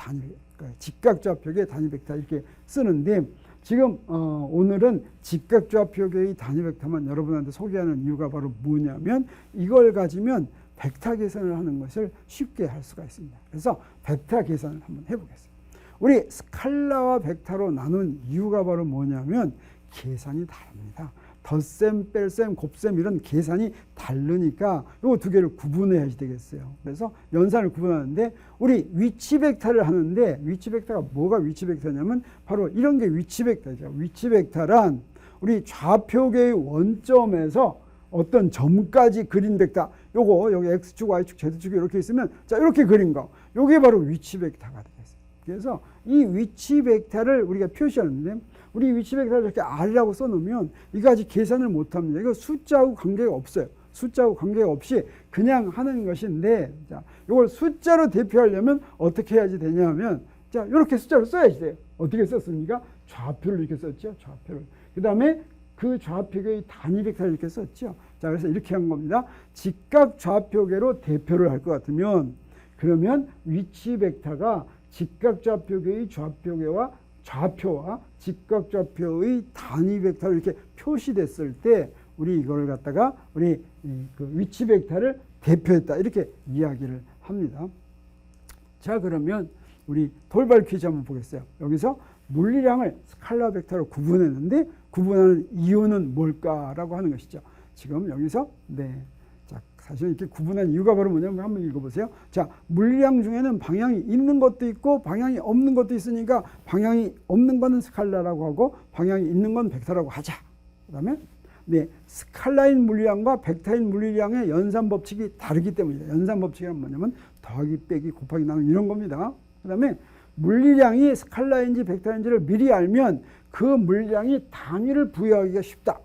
직각좌표계의 단위 벡터 이렇게 쓰는데 지금 오늘은 직각좌표계의 단위 벡터만 여러분한테 소개하는 이유가 바로 뭐냐면 이걸 가지면 벡터 계산을 하는 것을 쉽게 할 수가 있습니다. 그래서 벡터 계산을 한번 해보겠습니다. 우리 스칼라와 벡터로 나눈 이유가 바로 뭐냐면 계산이 다릅니다. 덧셈, 뺄셈, 곱셈 이런 계산이 다르니까 요 두 개를 구분해야 되겠어요. 그래서 연산을 구분하는데 우리 위치 벡터를 하는데 위치 벡터가 뭐가 위치 벡터냐면 바로 이런 게 위치 벡터죠. 위치 벡터란 우리 좌표계의 원점에서 어떤 점까지 그린 벡터, 요거 여기 x축, y축, z축이 이렇게 있으면 자 이렇게 그린 거, 요게 바로 위치 벡터가 되겠어요. 그래서 이 위치 벡터를 우리가 표시하는데 우리 위치 벡터를 이렇게 R이라고 써놓으면 이거 아직 계산을 못합니다. 이거 숫자하고 관계가 없어요. 숫자하고 관계가 없이 그냥 하는 것인데 자 이걸 숫자로 대표하려면 어떻게 해야지 되냐면 자 이렇게 숫자로 써야지 돼요. 어떻게 썼습니까? 좌표를 이렇게 썼죠. 좌표를. 그 다음에 그 좌표계의 단위 벡터를 이렇게 썼죠. 자 그래서 이렇게 한 겁니다. 직각 좌표계로 대표를 할 것 같으면 그러면 위치 벡터가 직각 좌표계의 좌표와 직각 좌표의 단위 벡터로 이렇게 표시됐을 때 우리 이걸 갖다가 우리 그 위치 벡터를 대표했다 이렇게 이야기를 합니다. 자 그러면 우리 돌발 퀴즈 한번 보겠어요. 여기서 물리량을 스칼라 벡터로 구분했는데 구분하는 이유는 뭘까라고 하는 것이죠. 지금 여기서 자 사실 이렇게 구분한 이유가 바로 뭐냐면 한번 읽어보세요. 자 물리량 중에는 방향이 있는 것도 있고 방향이 없는 것도 있으니까 방향이 없는 거는 스칼라라고 하고 방향이 있는 건 벡터라고 하자. 그다음에 스칼라인 물리량과 벡터인 물리량의 연산 법칙이 다르기 때문이다. 연산 법칙이란 뭐냐면 더하기 빼기 곱하기 나누기 이런 겁니다. 그다음에 물리량이 스칼라인지 벡터인지를 미리 알면 그 물리량이 단위를 부여하기가 쉽다.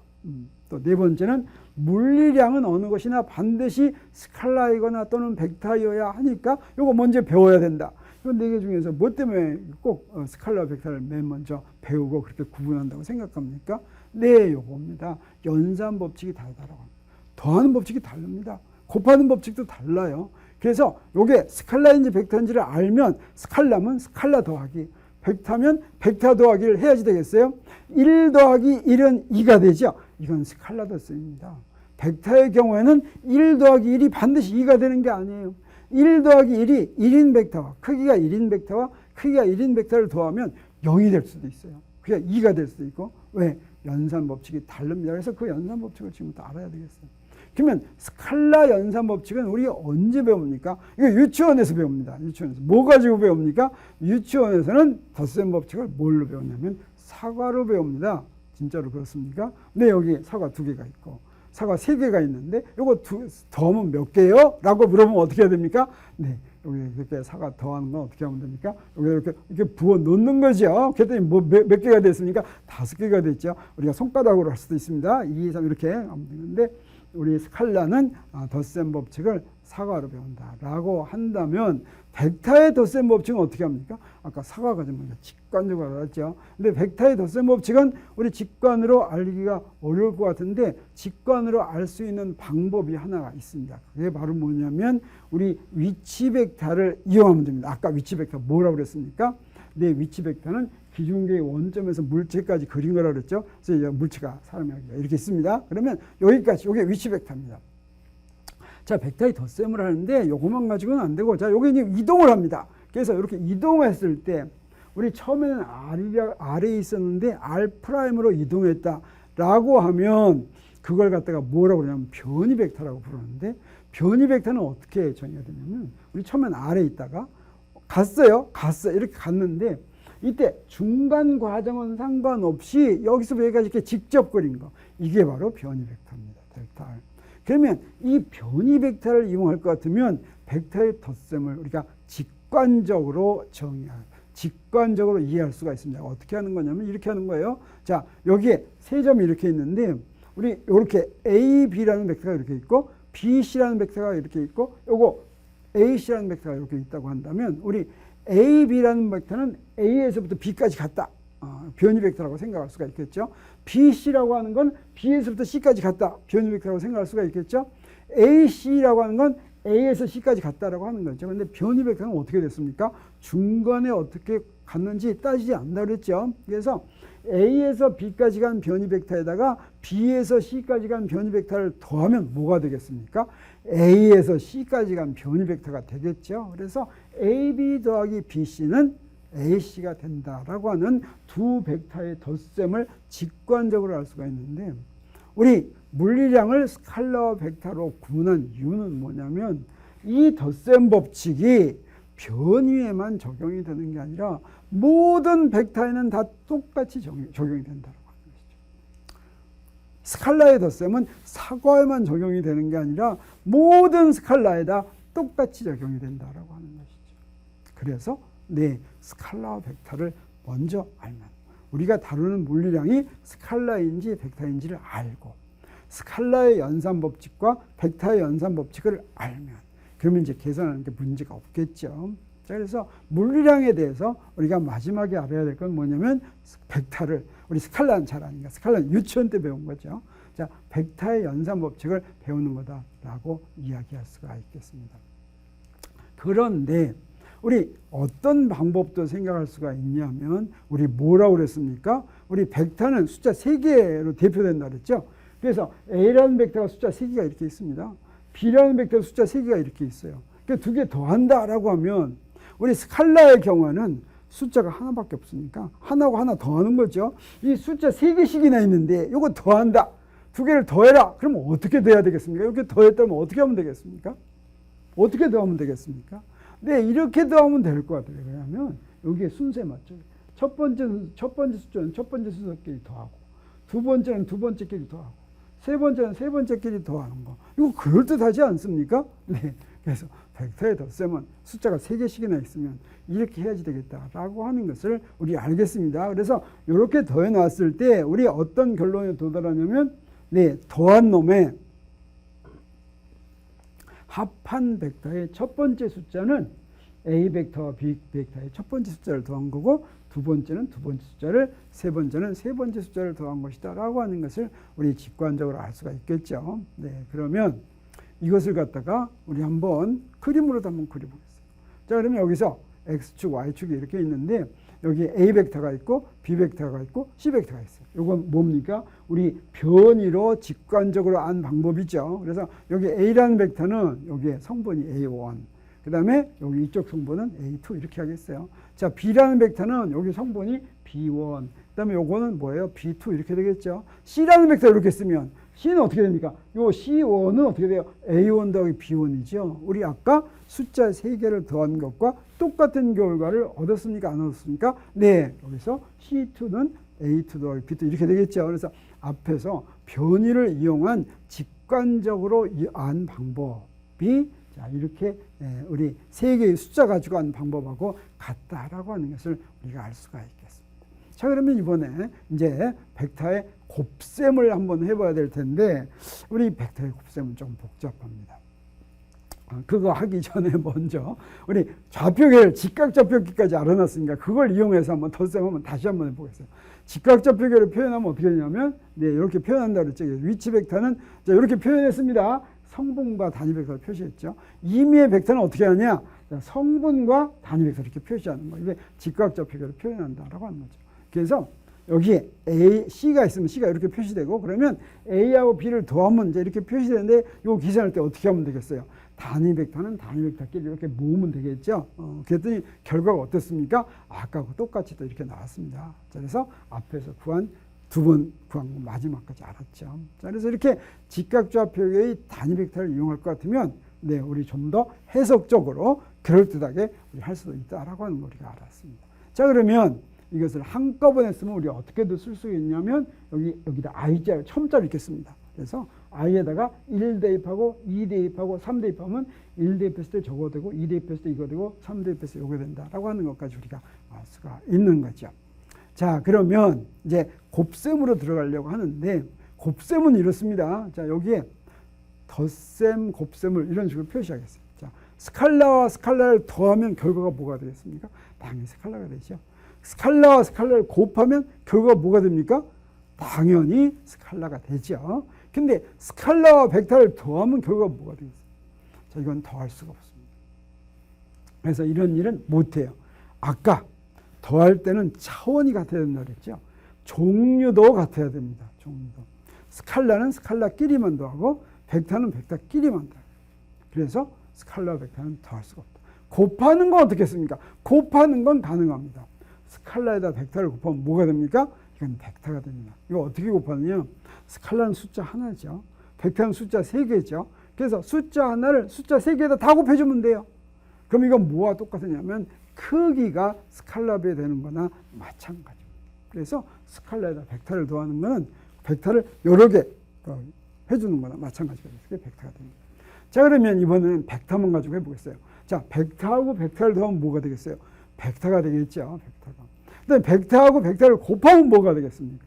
또 네 번째는 물리량은 어느 것이나 반드시 스칼라이거나 또는 벡터여야 하니까 이거 먼저 배워야 된다. 이 네 개 중에서 뭐 때문에 꼭 스칼라 벡터를 맨 먼저 배우고 그렇게 구분한다고 생각합니까? 요겁니다. 연산 법칙이 다르다라고 합니다. 더하는 법칙이 다릅니다. 곱하는 법칙도 달라요. 그래서 요게 스칼라인지 벡터인지를 알면 스칼라면 스칼라 더하기, 벡터면 벡터 더하기를 해야지 되겠어요. 1 더하기 1은 2가 되죠. 이건 스칼라 덧셈입니다. 벡터의 경우에는 1 더하기 1이 반드시 2가 되는 게 아니에요. 1 더하기 1이 1인 벡터와 크기가 1인 벡터와 크기가 1인 벡터를 더하면 0이 될 수도 있어요. 그게 2가 될 수도 있고. 왜? 연산 법칙이 다릅니다. 그래서 그 연산 법칙을 지금부터 알아야 되겠어요. 그러면 스칼라 연산 법칙은 우리가 언제 배웁니까? 이거 유치원에서 배웁니다. 유치원에서. 뭐 가지고 배웁니까? 유치원에서는 덧셈 법칙을 뭘로 배우냐면 사과로 배웁니다. 진짜로 그렇습니까? 여기 사과 2개가 있고 사과 3개가 있는데 이거 더하면 몇 개요? 라고 물어보면 어떻게 해야 됩니까? 여기 이렇게 사과 더하는 건 어떻게 하면 됩니까? 여기 이렇게 부어 놓는 거죠. 그랬더니 몇 개가 됐습니까? 5개가 됐죠. 우리가 손가락으로 할 수도 있습니다. 2, 3 이렇게 하면 되는데 우리 스칼라는 덧셈 법칙을 사과로 배운다라고 한다면 벡터의 덧셈 법칙은 어떻게 합니까? 아까 사과가 좀 직관적으로 알았죠. 근데 벡터의 덧셈 법칙은 우리 직관으로 알기가 어려울 것 같은데 직관으로 알 수 있는 방법이 하나가 있습니다. 그게 바로 뭐냐면 우리 위치 벡터를 이용하면 됩니다. 아까 위치 벡터 뭐라고 그랬습니까? 위치 벡터는 기준계의 원점에서 물체까지 그린 거라고 그랬죠. 그래서 물체가 사람이 이렇게 있습니다. 그러면 여기까지, 이게 위치 벡터입니다. 자, 벡터의 덧셈을 하는데 요것만 가지고는 안 되고, 자, 요게 이제 이동을 합니다. 그래서 이렇게 이동했을 때, 우리 처음에는 R에 있었는데 R'으로 이동했다라고 하면 그걸 갖다가 뭐라고 그러냐면 변이 벡터라고 부르는데 변이 벡터는 어떻게 정의가 되냐면 우리 처음엔 R에 있다가 갔어요. 이렇게 갔는데 이때 중간 과정은 상관없이 여기서 여기까지 이렇게 직접 그린 거. 이게 바로 변이 벡터입니다. 델타 R. 그러면 이 변이 벡터를 이용할 것 같으면 벡터의 덧셈을 우리가 직관적으로 직관적으로 이해할 수가 있습니다. 어떻게 하는 거냐면 이렇게 하는 거예요. 자, 여기에 세 점이 이렇게 있는데 우리 이렇게 A, B라는 벡터가 이렇게 있고 B, C라는 벡터가 이렇게 있고 요거 A, C라는 벡터가 이렇게 있다고 한다면 우리 A, B라는 벡터는 A에서부터 B까지 갔다. 변이 벡터라고 생각할 수가 있겠죠. B, C라고 하는 건 B에서부터 C까지 갔다. 변이 벡터라고 생각할 수가 있겠죠. A, C라고 하는 건 A에서 C까지 갔다라고 하는 거죠. 그런데 변이 벡터는 어떻게 됐습니까? 중간에 어떻게 갔는지 따지지 않는다 그랬죠. 그래서 A에서 B까지 간 변이 벡터에다가 B에서 C까지 간 변이 벡터를 더하면 뭐가 되겠습니까? A에서 C까지 간 변이 벡터가 되겠죠. 그래서 AB 더하기 BC는 AC가 된다라고 하는 두 벡터의 덧셈을 직관적으로 알 수가 있는데 우리 물리량을 스칼라와 벡터로 구분한 이유는 뭐냐면 이 덧셈 법칙이 변위에만 적용이 되는 게 아니라 모든 벡터에는 다 똑같이 적용이 된다고 하는 것이죠. 스칼라의 덧셈은 사과에만 적용이 되는 게 아니라 모든 스칼라에다 똑같이 적용이 된다고 하는 것이죠. 그래서 스칼라와 벡터를 먼저 알면 우리가 다루는 물리량이 스칼라인지 벡터인지를 알고 스칼라의 연산 법칙과 벡터의 연산 법칙을 알면 그러면 이제 계산하는 게 문제가 없겠죠. 자, 그래서 물리량에 대해서 우리가 마지막에 알아야 될 건 뭐냐면 벡터를 우리 스칼라는 잘 아니까 스칼라는 유치원 때 배운 거죠. 자, 벡터의 연산 법칙을 배우는 거다라고 이야기할 수가 있겠습니다. 그런데 우리 어떤 방법도 생각할 수가 있냐면 우리 뭐라고 그랬습니까? 우리 벡터는 숫자 3개로 대표된다 그랬죠. 그래서 A라는 벡터가 숫자 3개가 이렇게 있습니다. B라는 벡터 숫자 3개가 이렇게 있어요. 그러니까 2개 더한다라고 하면 우리 스칼라의 경우는 숫자가 하나밖에 없으니까 하나하고 하나 더하는 거죠. 이 숫자 3개씩이나 있는데 이거 더한다. 2개를 더해라. 그러면 어떻게 돼야 되겠습니까? 이렇게 더했다면 어떻게 하면 되겠습니까? 어떻게 더하면 되겠습니까? 이렇게 더하면 될 것 같아요. 왜냐하면 여기에 순서에 맞죠. 첫 번째 숫자는 첫 번째 숫자끼리 더하고 두 번째는 두 번째끼리 더하고 세 번째는 세 번째끼리 더하는 거. 이거 그럴듯하지 않습니까? 그래서 벡터의 덧셈은 숫자가 3개씩이나 있으면 이렇게 해야지 되겠다라고 하는 것을 우리 알겠습니다. 그래서 이렇게 더해 놨을 때 우리 어떤 결론에 도달하냐면 더한 놈의 합한 벡터의 첫 번째 숫자는 A 벡터와 B 벡터의 첫 번째 숫자를 더한 거고 두 번째는 두 번째 숫자를 세 번째는 세 번째 숫자를 더한 것이다 라고 하는 것을 우리 직관적으로 알 수가 있겠죠. 그러면 이것을 갖다가 우리 한번 그림으로도 한번 그려보겠습니다. 자, 그러면 여기서 X축, Y축이 이렇게 있는데 여기 A 벡터가 있고 B 벡터가 있고 C 벡터가 있어요. 이건 뭡니까? 우리 변위로 직관적으로 안 방법이죠. 그래서 여기 A라는 벡터는 여기에 성분이 A1, 그 다음에 여기 이쪽 성분은 A2 이렇게 하겠어요. 자, B라는 벡터는 여기 성분이 B1, 그 다음에 요거는 뭐예요? B2 이렇게 되겠죠. C라는 벡터 이렇게 쓰면 C는 어떻게 됩니까? 요 C1은 어떻게 돼요? A1 더하기 B1이죠. 우리 아까 숫자 3개를 더한 것과 똑같은 결과를 얻었습니까? 안 얻었습니까? 여기서 C2는 A2 더하기 B2 이렇게 되겠죠. 그래서 앞에서 변위를 이용한 직관적으로 안 방법이 자, 이렇게 우리 3개의 숫자 가지고 한 방법하고 같다라고 하는 것을 우리가 알 수가 있겠습니다. 자, 그러면 이번에 이제 벡터의 곱셈을 한번 해봐야 될 텐데 우리 벡터의 곱셈은 좀 복잡합니다. 그거 하기 전에 먼저 우리 좌표계를 직각좌표계까지 알아놨으니까 그걸 이용해서 한번 덧셈 한번 다시 한번 해보겠어요. 직각좌표계를 표현하면 어떻게 되냐면 이렇게 표현한다 그랬죠. 위치 벡터는 자, 이렇게 표현했습니다. 성분과 단위 벡터를 표시했죠. 임의의 벡터는 어떻게 하냐? 성분과 단위 벡터 이렇게 표시하는 거예요. 이게 직각좌표계를 표현한다라고 하는 거죠. 그래서 여기에 A, C가 있으면 C가 이렇게 표시되고 그러면 A하고 B를 더하면 이제 이렇게 표시되는데 요 계산할 때 어떻게 하면 되겠어요? 단위 벡터는 단위 벡터끼리 이렇게 모으면 되겠죠. 그랬더니 결과가 어떻습니까? 아까하고 똑같이 또 이렇게 나왔습니다. 자, 그래서 앞에서 구한 두 번 구한 거 마지막까지 알았죠. 자, 그래서 이렇게 직각좌표계의 단위 벡터를 이용할 것 같으면 우리 좀 더 해석적으로 그럴듯하게 우리 할 수도 있다라고 하는 걸 우리가 알았습니다. 자, 그러면 이것을 한꺼번에 쓰면 우리 어떻게도 쓸 수 있냐면 여기다 I자를 첨자를 이렇게 씁니다. 그래서 I에다가 1 대입하고 2 대입하고 3 대입하면 1 대입했을 때 저거 되고 2 대입했을 때 이거 되고 3 대입했을 때 이거 된다라고 하는 것까지 우리가 알 수가 있는 거죠. 자, 그러면 이제 곱셈으로 들어가려고 하는데 곱셈은 이렇습니다. 자, 여기에 덧셈, 곱셈을 이런 식으로 표시하겠습니다. 자, 스칼라와 스칼라를 더하면 결과가 뭐가 되겠습니까? 당연히 스칼라가 되죠. 스칼라와 스칼라를 곱하면 결과가 뭐가 됩니까? 당연히 스칼라가 되죠. 근데 스칼라와 벡터를 더하면 결과가 뭐가 되겠어요? 자, 이건 더할 수가 없습니다. 그래서 이런 일은 못해요. 아까 더할 때는 차원이 같아야 된다 그랬죠. 종류도 같아야 됩니다. 종류도. 스칼라는 스칼라끼리만 더하고 벡터는 벡터끼리만 더해요. 그래서 스칼라와 벡터는 더할 수가 없다. 곱하는 건 어떻게 했습니까? 곱하는 건 가능합니다. 스칼라에다 벡터를 곱하면 뭐가 됩니까? 이건 벡터가 됩니다. 이거 어떻게 곱하느냐? 스칼라는 숫자 하나죠. 벡터는 숫자 3개죠. 그래서 숫자 하나를 숫자 3개에다 다 곱해주면 돼요. 그럼 이건 뭐와 똑같으냐면 크기가 스칼라비에 되는 거나 마찬가지입니다. 그래서 스칼라에다 벡터를 더하는 거는 벡터를 여러 개 해주는 거나 마찬가지가 돼서 그게 벡터가 됩니다. 자, 그러면 이번에는 벡터만 가지고 해보겠어요. 자, 벡터하고 벡터를 더하면 뭐가 되겠어요? 벡터가 되겠죠. 벡터가. 그다음에 벡터하고 벡터를 곱하면 뭐가 되겠습니까?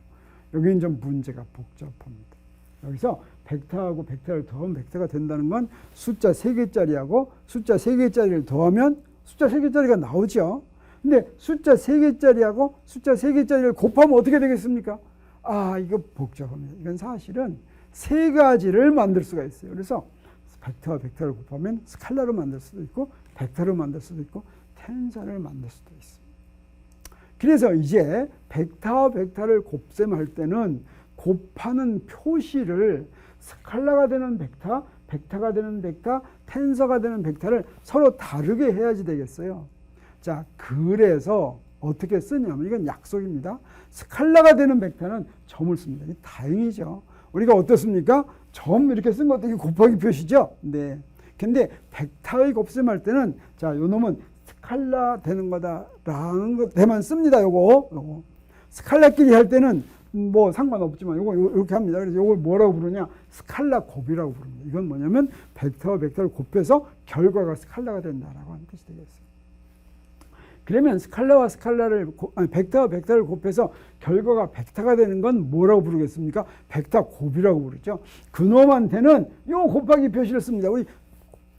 여기는 좀 문제가 복잡합니다. 여기서 벡터하고 벡터를 더하면 벡터가 된다는 건 숫자 3개짜리하고 숫자 3개짜리를 더하면 숫자 3개짜리가 나오죠. 근데 숫자 3개짜리하고 숫자 3개짜리를 곱하면 어떻게 되겠습니까? 아, 이거 복잡합니다. 이건 사실은 3가지를 만들 수가 있어요. 그래서 벡터와 벡터를 곱하면 스칼라로 만들 수도 있고 벡터로 만들 수도 있고 텐서를 만들 수도 있습니다. 그래서 이제 벡터와 벡터를 곱셈할 때는 곱하는 표시를 스칼라가 되는 벡터, 벡터가 되는 벡터, 텐서가 되는 벡터를 서로 다르게 해야지 되겠어요. 자, 그래서 어떻게 쓰냐면 이건 약속입니다. 스칼라가 되는 벡터는 점을 씁니다. 이게 다행이죠. 우리가 어떻습니까? 점 이렇게 쓴 것도 이게 곱하기 표시죠. 네. 근데 벡터의 곱셈할 때는 자, 요 놈은 스칼라 되는 거다라는 것에만 씁니다. 요거. 스칼라끼리 할 때는 뭐 상관없지만 요거 이렇게 합니다. 그래서 요걸 뭐라고 부르냐? 스칼라 곱이라고 부릅니다. 이건 뭐냐면 벡터와 벡터를 곱해서 결과가 스칼라가 된다라고 하는 뜻이 되겠어요. 그러면 스칼라와 스칼라를 벡터와 벡터를 곱해서 결과가 벡터가 되는 건 뭐라고 부르겠습니까? 벡터 곱이라고 부르죠. 그놈한테는 요 곱하기 표시를 씁니다. 우리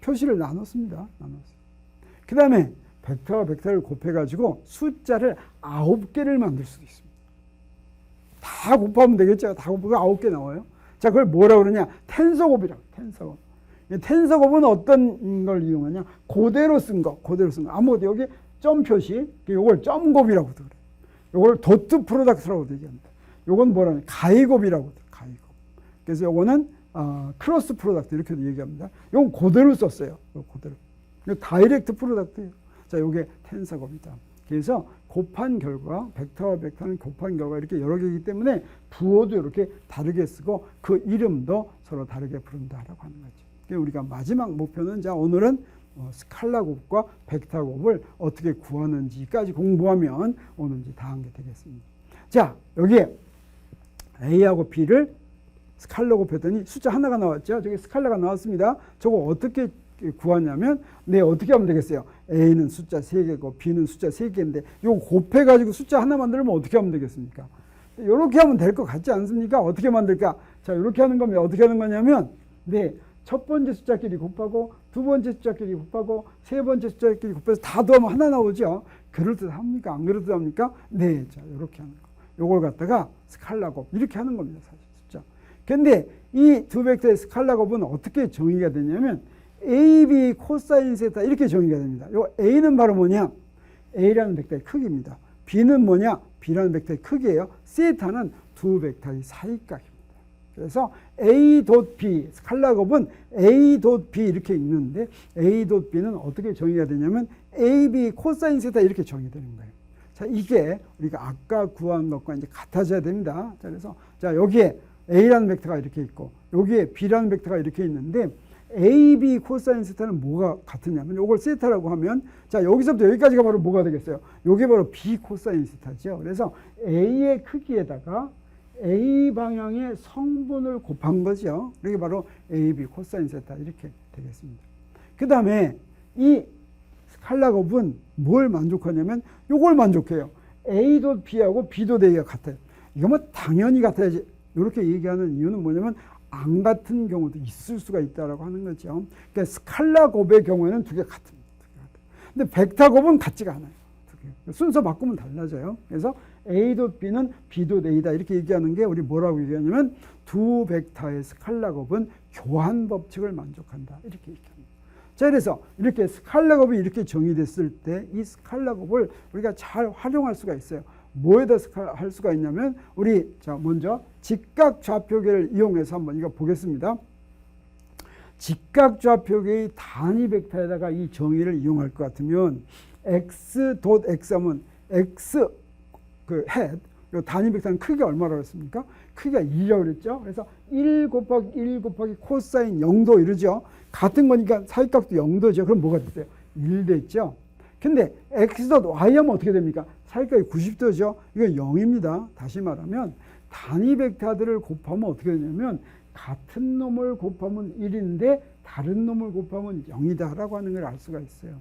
표시를 나눴습니다. 그 다음에 벡터와 벡터를 곱해가지고 숫자를 9개를 만들 수도 있습니다. 다 곱하면 되겠죠. 다 곱하면 9개 나와요. 자, 그걸 뭐라고 그러냐? 텐서곱이라고. 텐서곱. 텐서곱은 어떤 걸 이용하냐? 그대로 쓴 거. 아무것도 여기 점 표시, 이걸 점곱이라고 그래요. 이걸 도트 프로덕트라고 얘기합니다. 이건 뭐라냐? 가이곱이라고 해요. 가이곱. 그래서 이거는 크로스 프로덕트 이렇게도 얘기합니다. 이건 그대로 썼어요. 그대로. 이거 다이렉트 프로덕트예요. 자, 이게 텐서곱이다. 그래서 곱한 결과, 벡터와 벡터는 곱한 결과 이렇게 여러 개이기 때문에 부호도 이렇게 다르게 쓰고 그 이름도 서로 다르게 부른다라고 하는 거죠. 우리가 마지막 목표는 자, 오늘은 스칼라 곱과 벡터 곱을 어떻게 구하는지까지 공부하면 오늘 이제 다 한 게 되겠습니다. 자, 여기에 A하고 B를 스칼라 곱했더니 숫자 하나가 나왔죠. 저기 스칼라가 나왔습니다. 저거 어떻게 구하냐면 어떻게 하면 되겠어요? A는 숫자 3개고 B는 숫자 3개인데 이거 곱해가지고 숫자 하나 만들면 어떻게 하면 되겠습니까? 이렇게 하면 될 것 같지 않습니까? 어떻게 만들까? 자, 이렇게 하는 거면 어떻게 하는 거냐면 첫 번째 숫자끼리 곱하고 두 번째 숫자끼리 곱하고 세 번째 숫자끼리 곱해서 다 더하면 하나 나오죠. 그럴듯합니까? 안 그럴듯합니까? 네, 자, 이렇게 하는 거. 요걸 갖다가 스칼라 곱 이렇게 하는 겁니다. 사실 숫자. 근데 이 두 벡터의 스칼라 곱은 어떻게 정의가 되냐면 AB 코사인 세타 이렇게 정의가 됩니다. 요 A는 바로 뭐냐? A라는 벡터의 크기입니다. B는 뭐냐? B라는 벡터의 크기예요. 세타는 두 벡터의 사이각입니다. 그래서 A.B 스칼라 곱은 A.B 이렇게 읽는데 A.B는 어떻게 정의가 되냐면 AB 코사인 세타 이렇게 정의되는 거예요. 자, 이게 우리가 아까 구한 것과 이제 같아져야 됩니다. 자, 그래서 자, 여기에 A라는 벡터가 이렇게 있고 여기에 B라는 벡터가 이렇게 있는데 AB 코사인 세타는 뭐가 같으냐면 이걸 세타라고 하면 자, 여기서부터 여기까지가 바로 뭐가 되겠어요? 이게 바로 B 코사인 세타죠. 그래서 A의 크기에다가 A 방향의 성분을 곱한 거죠. 이게 바로 AB 코사인 세타 이렇게 되겠습니다. 그 다음에 이 스칼라 곱은 뭘 만족하냐면 이걸 만족해요. A.B하고 B.A가 같아요. 이거 뭐 당연히 같아야지. 이렇게 얘기하는 이유는 뭐냐면 안 같은 경우도 있을 수가 있다라고 하는 거죠. 그러니까 스칼라 곱의 경우에는 두 개 같습니다. 근데 벡터 곱은 같지가 않아요. 순서 바꾸면 달라져요. 그래서 A.B는 B.A다 이렇게 얘기하는 게 우리 뭐라고 얘기하냐면 두 벡터의 스칼라 곱은 교환 법칙을 만족한다 이렇게 얘기합니다. 자, 그래서 이렇게 스칼라 곱이 이렇게 정의됐을 때 이 스칼라 곱을 우리가 잘 활용할 수가 있어요. 뭐에다 할 수가 있냐면 우리 자, 먼저 직각좌표계를 이용해서 한번 이거 보겠습니다. 직각좌표계의 단위 벡터에다가 이 정의를 이용할 것 같으면 x.x 하면 x 그 head 단위 벡터는 크기가 얼마라고 했습니까? 크기가 2라고 그랬죠. 그래서 1 곱하기 1 곱하기 코사인 0도 이러죠. 같은 거니까 사익각도 0도죠. 그럼 뭐가 됐어요? 1 됐죠. 근데 x.y 하면 어떻게 됩니까? 사익각이 90도죠. 이건 0입니다. 다시 말하면 단위 벡터들을 곱하면 어떻게 되냐면 같은 놈을 곱하면 1인데 다른 놈을 곱하면 0이다 라고 하는 걸 알 수가 있어요.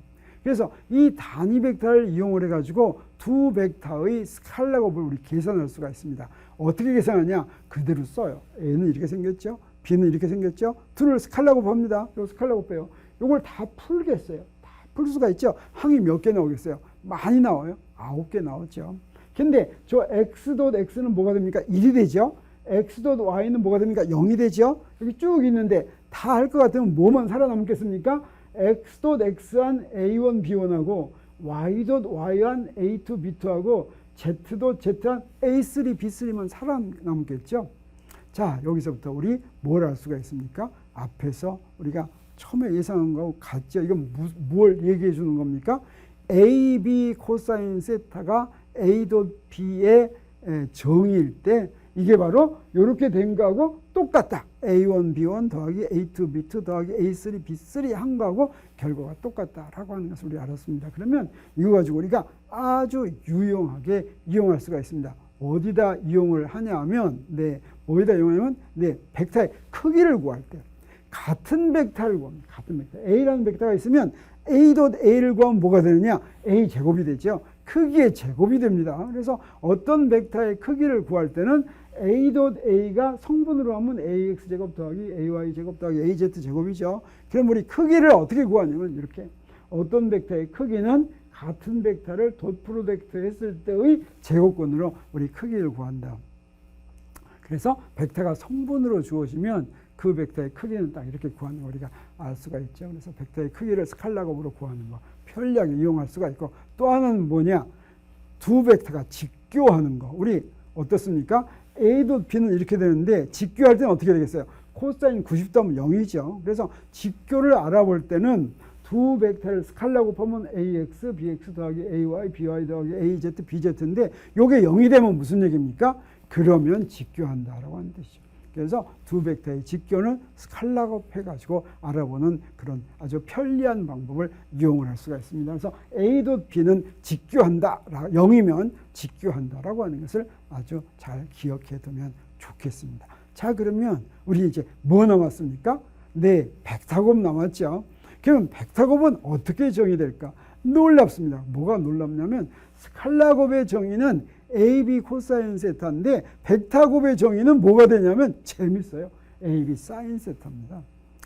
그래서 이 단위 벡터를 이용을 해가지고 두 벡터의 스칼라 곱을 우리 계산할 수가 있습니다. 어떻게 계산하냐? 그대로 써요. A는 이렇게 생겼죠. B는 이렇게 생겼죠. 둘을 스칼라 곱합니다. 요 스칼라 곱해요. 요걸 다 풀겠어요. 다 풀 수가 있죠. 항이 몇 개 나오겠어요? 많이 나와요. 9개 나오죠. 근데 저 x.x는 뭐가 됩니까? 1이 되죠. x.y는 뭐가 됩니까? 0이 되죠. 여기 쭉 있는데 다 할 것 같으면 뭐만 살아남겠습니까? x.x한 a1, b1하고 y.y한 a2, b2하고 z.z한 a3, b3만 살아남겠죠. 자, 여기서부터 우리 뭘 알 수가 있습니까? 앞에서 우리가 처음에 예상한 거하고 같죠. 이건 뭘 얘기해 주는 겁니까? a, b 코사인 세타가 a.b의 정의일 때 이게 바로 이렇게 된 거하고 똑같다. A1, B1 더하기 A2, B2 더하기 A3, B3 한 거하고 결과가 똑같다라고 하는 것을 우리 알았습니다. 그러면 이거 가지고 우리가 아주 유용하게 이용할 수가 있습니다. 어디다 이용을 하냐 하면 어디다 이용하냐면 벡터의 크기를 구할 때 같은 벡터를 구합니다. 같은 벡터. A라는 벡터가 있으면 A.A를 구하면 뭐가 되느냐? A 제곱이 되죠. 크기의 제곱이 됩니다. 그래서 어떤 벡터의 크기를 구할 때는 A.A가 성분으로 하면 AX제곱 더하기 AY제곱 더하기 AZ제곱이죠. 그럼 우리 크기를 어떻게 구하냐면 이렇게 어떤 벡터의 크기는 같은 벡터를 덧 프로덕트 했을 때의 제곱근으로 우리 크기를 구한다. 그래서 벡터가 성분으로 주어지면 그 벡터의 크기는 딱 이렇게 구하는 거 우리가 알 수가 있죠. 그래서 벡터의 크기를 스칼라곱으로 구하는 거 편리하게 이용할 수가 있고 또 하나는 뭐냐? 두 벡터가 직교하는 거. 우리 어떻습니까? A.B는 이렇게 되는데 직교할 때는 어떻게 되겠어요? 코사인 90도 하면 0이죠. 그래서 직교를 알아볼 때는 두 벡터를 스칼라 곱하면 AX, BX 더하기 AY, BY 더하기 AZ, BZ인데 이게 0이 되면 무슨 얘기입니까? 그러면 직교한다라고 하는 뜻이죠. 그래서 두 벡터의 직교는 스칼라 곱해가지고 알아보는 그런 아주 편리한 방법을 이용을 할 수가 있습니다. 그래서 A.B는 직교한다, 0이면 직교한다라고 하는 것을 아주 잘 기억해 두면 좋겠습니다. 자, 그러면 우리 이제 뭐 남았습니까? 벡터곱 남았죠. 그럼 벡터곱은 어떻게 정의될까? 놀랍습니다. 뭐가 놀랍냐면 스칼라곱의 정의는 AB 코사인 세타인데 벡터곱의 정의는 뭐가 되냐면 재밌어요. AB 사인 세타입니다.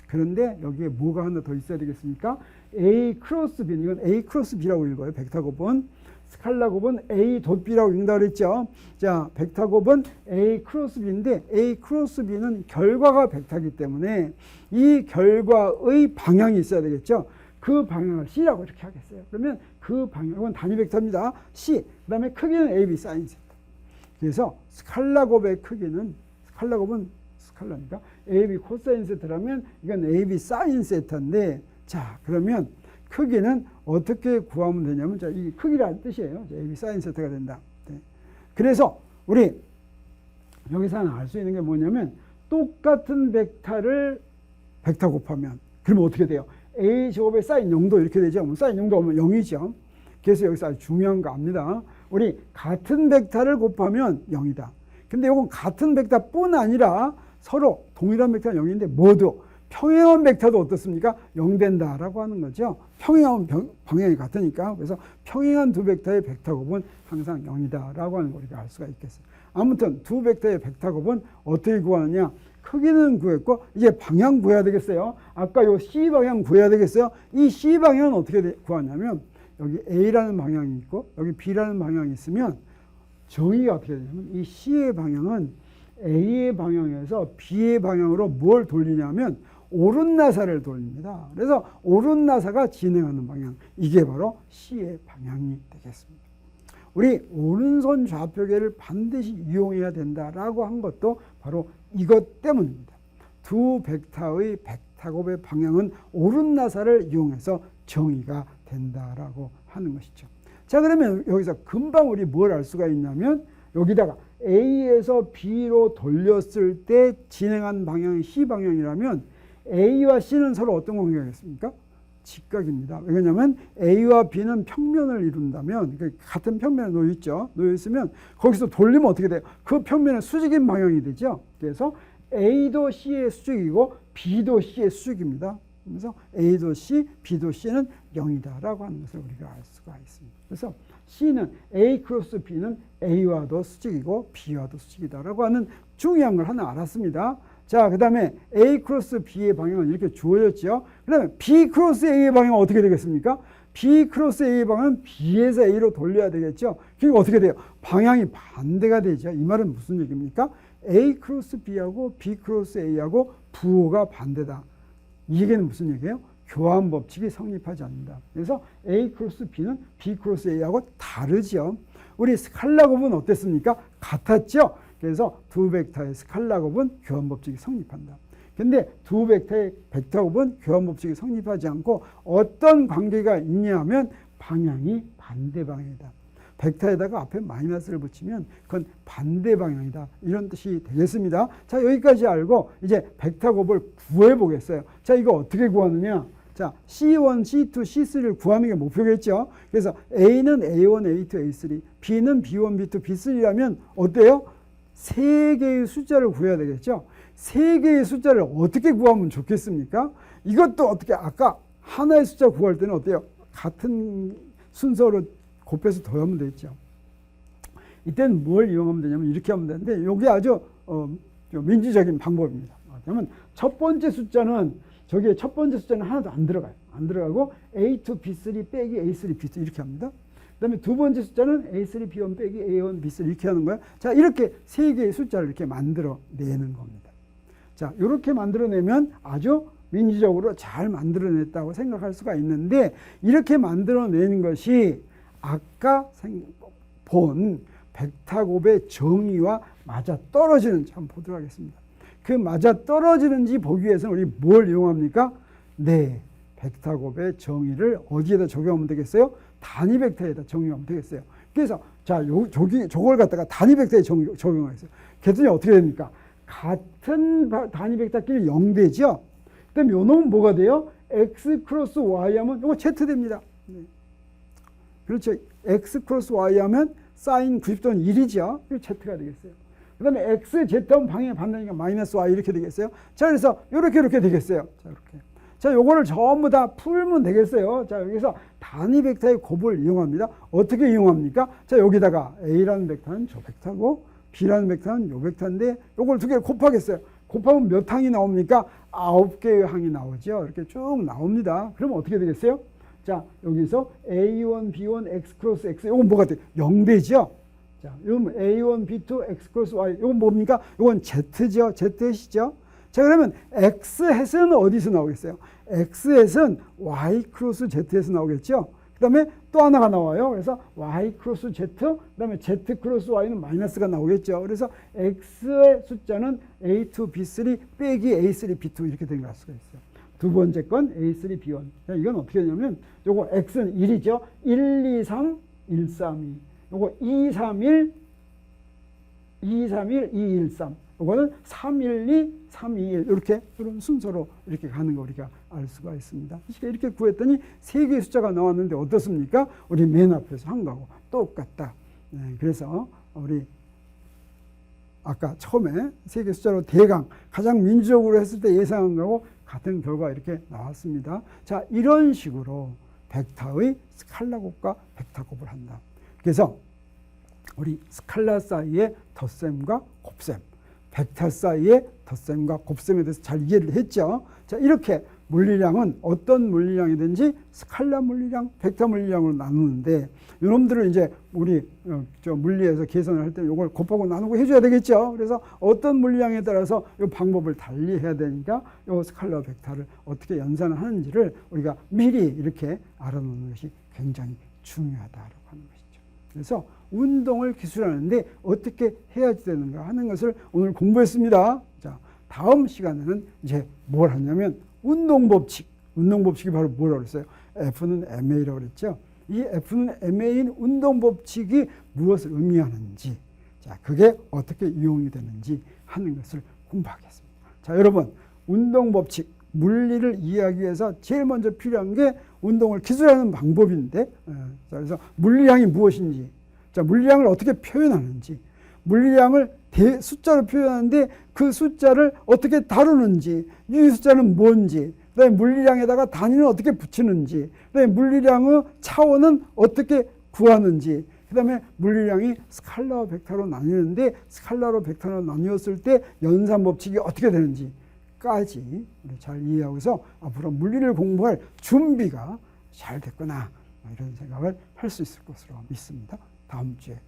그런데 여기에 뭐가 하나 더 있어야 되겠습니까? A 크로스 B, 이건 A 크로스 B라고 읽어요. 벡터곱은. 스칼라곱은 A 덧 B라고 읽는다 그랬죠. 자, 벡터곱은 A 크로스 B인데 A 크로스 B는 결과가 벡터이기 때문에 이 결과의 방향이 있어야 되겠죠. 그 방향을 C라고 이렇게 하겠어요. 그러면 그 방향은 단위 벡터입니다. C. 그 다음에 크기는 AB 사인 세타. 그래서 스칼라곱의 크기는 스칼라니까 AB 코사인 세타라면 이건 AB 사인 세타인데 자, 그러면 크기는 어떻게 구하면 되냐면 자, 이 크기라는 뜻이에요. AB 사인 세타가 된다. 그래서 우리 여기서 알 수 있는 게 뭐냐면 똑같은 벡터를 벡터 곱하면 그러면 어떻게 돼요? A 제곱의 사인 0도 이렇게 되죠. 사인 0도 오면 0이죠. 그래서 여기서 아주 중요한 거 압니다. 우리 같은 벡터를 곱하면 0이다. 근데 이건 같은 벡터뿐 아니라 서로 동일한 벡터는 0인데 모두 평행한 벡터도 어떻습니까? 0 된다라고 하는 거죠. 평행하면 방향이 같으니까. 그래서 평행한 두 벡터의 벡터곱은 항상 0이다라고 하는 걸 우리가 알 수가 있겠어요. 아무튼 두 벡터의 벡터곱은 어떻게 구하느냐? 크기는 구했고 이제 방향 구해야 되겠어요. 아까 요 C 방향 구해야 되겠어요. 이 C 방향은 어떻게 구하냐면 여기 A라는 방향이 있고 여기 B라는 방향이 있으면 정의가 어떻게 되냐면 이 C의 방향은 A의 방향에서 B의 방향으로 뭘 돌리냐면 오른나사를 돌립니다. 그래서 오른나사가 진행하는 방향, 이게 바로 C의 방향이 되겠습니다. 우리 오른손 좌표계를 반드시 이용해야 된다라고 한 것도 바로 이것 때문입니다. 두 벡터의 벡터곱의 방향은 오른나사를 이용해서 정의가 된다라고 하는 것이죠. 자, 그러면 여기서 금방 우리 뭘 알 수가 있냐면 여기다가 A에서 B로 돌렸을 때 진행한 방향이 C 방향이라면 A와 C는 서로 어떤 관계겠습니까? 직각입니다. 왜냐하면 A와 B는 평면을 이룬다면 같은 평면에 놓여 있으면 거기서 돌리면 어떻게 돼요? 그 평면은 수직인 방향이 되죠. 그래서 A도 C의 수직이고 B도 C의 수직입니다. 그래서 A도 C, B도 C는 0이다라고 하는 것을 우리가 알 수가 있습니다. 그래서 C는 A 크로스 B는 A와도 수직이고 B와도 수직이다라고 하는 중요한 걸 하나 알았습니다. 자, 그 다음에 A 크로스 B의 방향은 이렇게 주어졌죠. 그 다음에 B 크로스 A의 방향은 어떻게 되겠습니까? B 크로스 A의 방향은 B에서 A로 돌려야 되겠죠. 그러니까 어떻게 돼요? 방향이 반대가 되죠. 이 말은 무슨 얘기입니까? A 크로스 B하고 B 크로스 A하고 부호가 반대다. 이 얘기는 무슨 얘기예요? 교환 법칙이 성립하지 않는다. 그래서 A 크로스 B는 B 크로스 A하고 다르죠. 우리 스칼라 곱은 어땠습니까? 같았죠. 그래서 두 벡터의 스칼라 곱은 교환 법칙이 성립한다. 근데 두 벡터의 벡터 곱은 교환 법칙이 성립하지 않고 어떤 관계가 있냐 하면 방향이 반대 방향이다. 벡터에다가 앞에 마이너스를 붙이면 그건 반대 방향이다. 이런 뜻이 되겠습니다. 자, 여기까지 알고 이제 벡터 곱을 구해 보겠어요. 자, 이거 어떻게 구하느냐? 자, C1, C2, C3를 구하는 게 목표겠죠. 그래서 A는 A1, A2, A3, B는 B1, B2, B3라면 어때요? 세 개의 숫자를 구해야 되겠죠. 세 개의 숫자를 어떻게 구하면 좋겠습니까? 이것도 어떻게 아까 하나의 숫자 구할 때는 어때요? 같은 순서로 곱해서 더하면 되겠죠. 이때는 뭘 이용하면 되냐면 이렇게 하면 되는데 이게 아주 민주적인 방법입니다. 그러면 첫 번째 숫자는 저기에 첫 번째 숫자는 하나도 안 들어가요. 안 들어가고 A2, B3 빼기 A3, B2 이렇게 합니다. 그 다음에 두 번째 숫자는 A3, B1 빼기 A1, B3 이렇게 하는 거예요. 자, 이렇게 세 개의 숫자를 이렇게 만들어내는 겁니다. 자, 이렇게 만들어내면 아주 민주적으로 잘 만들어냈다고 생각할 수가 있는데 이렇게 만들어내는 것이 아까 본 벡터 곱의 정의와 맞아떨어지는지 한번 보도록 하겠습니다. 그 맞아떨어지는지 보기 위해서는 우리 뭘 이용합니까? 네, 벡터 곱의 정의를 어디에다 적용하면 되겠어요? 단위 벡터에다 적용하면 되겠어요. 그래서 자, 저걸 갖다가 단위 벡터에 적용하겠어요. 그랬더니 어떻게 됩니까? 같은 단위 벡터끼리 0되죠? 그 다음에 요 놈은 뭐가 돼요? X 크로스 Y 하면 이거 Z 됩니다. 네. 그렇죠. X 크로스 Y 하면 사인 90도는 1이죠. 이거 Z가 되겠어요. 그 다음에 X, Z 하면 방향이 반대니까 마이너스 Y 이렇게 되겠어요. 자, 그래서 이렇게 되겠어요. 자, 이렇게. 자, 요거를 전부 다 풀면 되겠어요. 자, 여기서 단위 벡터의 곱을 이용합니다. 어떻게 이용합니까? 자, 여기다가 A라는 벡터는 저 벡터고 B라는 벡터는 요 벡터인데 요걸 두 개를 곱하겠어요. 곱하면 몇 항이 나옵니까? 9개의 항이 나오죠. 이렇게 쭉 나옵니다. 그러면 어떻게 되겠어요? 자, 여기서 A1, B1, X 크로스 X 요건 뭐가 돼요? 0되죠? 자, 이건 A1, B2, X 크로스 Y 요건 뭡니까? 요건 Z죠. Z햇이죠. 자, 그러면 X햇은 어디서 나오겠어요? X햇은 Y 크로스 Z에서 나오겠죠? 그 다음에 또 하나가 나와요. 그래서 Y 크로스 Z, 그 다음에 Z 크로스 Y는 마이너스가 나오겠죠. 그래서 X의 숫자는 A2, B3 빼기 A3, B2 이렇게 된 걸 알 수가 있어요. 두 번째 건 A3, B1. 자, 이건 어떻게 되냐면 요거 X는 1이죠. 1, 2, 3, 1, 3, 2. 요거 2, 3, 1, 2, 3, 1, 2, 1, 3. 요거는 3, 1, 2, 3, 2, 1 이렇게 이런 순서로 이렇게 가는 거 우리가 알 수가 있습니다. 이렇게 구했더니 세 개의 숫자가 나왔는데 어떻습니까? 우리 맨 앞에서 한 거하고 똑같다. 네, 그래서 우리 아까 처음에 세 개 숫자로 대강 가장 민주적으로 했을 때 예상한 거하고 같은 결과 이렇게 나왔습니다. 자, 이런 식으로 벡터의 스칼라 곱과 벡터 곱을 한다. 그래서 우리 스칼라 사이의 덧셈과 곱셈, 벡터 사이의 덧셈과 곱셈에 대해서 잘 이해를 했죠. 자, 이렇게 물리량은 어떤 물리량이든지 스칼라 물리량, 벡터 물리량으로 나누는데 이놈들을 이제 우리 물리에서 계산을 할 때 이걸 곱하고 나누고 해줘야 되겠죠. 그래서 어떤 물리량에 따라서 이 방법을 달리 해야 되니까 이 스칼라 벡터를 어떻게 연산을 하는지를 우리가 미리 이렇게 알아놓는 것이 굉장히 중요하다고 하는 것이죠. 그래서 운동을 기술하는데 어떻게 해야 되는가 하는 것을 오늘 공부했습니다. 자, 다음 시간에는 이제 뭘 하냐면 운동법칙. 운동법칙이 바로 뭐라고 그랬어요? F는 MA라고 그랬죠. 이 F는 MA인 운동법칙이 무엇을 의미하는지, 자, 그게 어떻게 이용이 되는지 하는 것을 공부하겠습니다. 자, 여러분, 운동 법칙, 물리를 이해하기 위해서 제일 먼저 필요한 게 운동을 기술하는 방법인데, 자, 그래서 물리량이 무엇인지, 자, 물리량을 어떻게 표현하는지, 물리량을 숫자로 표현하는데 그 숫자를 어떻게 다루는지, 이 숫자는 뭔지, 그다음에 물리량에다가 단위는 어떻게 붙이는지, 그다음에 물리량의 차원은 어떻게 구하는지, 그다음에 물리량이 스칼라와 벡터로 나뉘는데 스칼라로 벡터로 나뉘었을 때 연산 법칙이 어떻게 되는지까지 잘 이해하고서 앞으로 물리를 공부할 준비가 잘 됐구나, 이런 생각을 할 수 있을 것으로 믿습니다. 다음 주에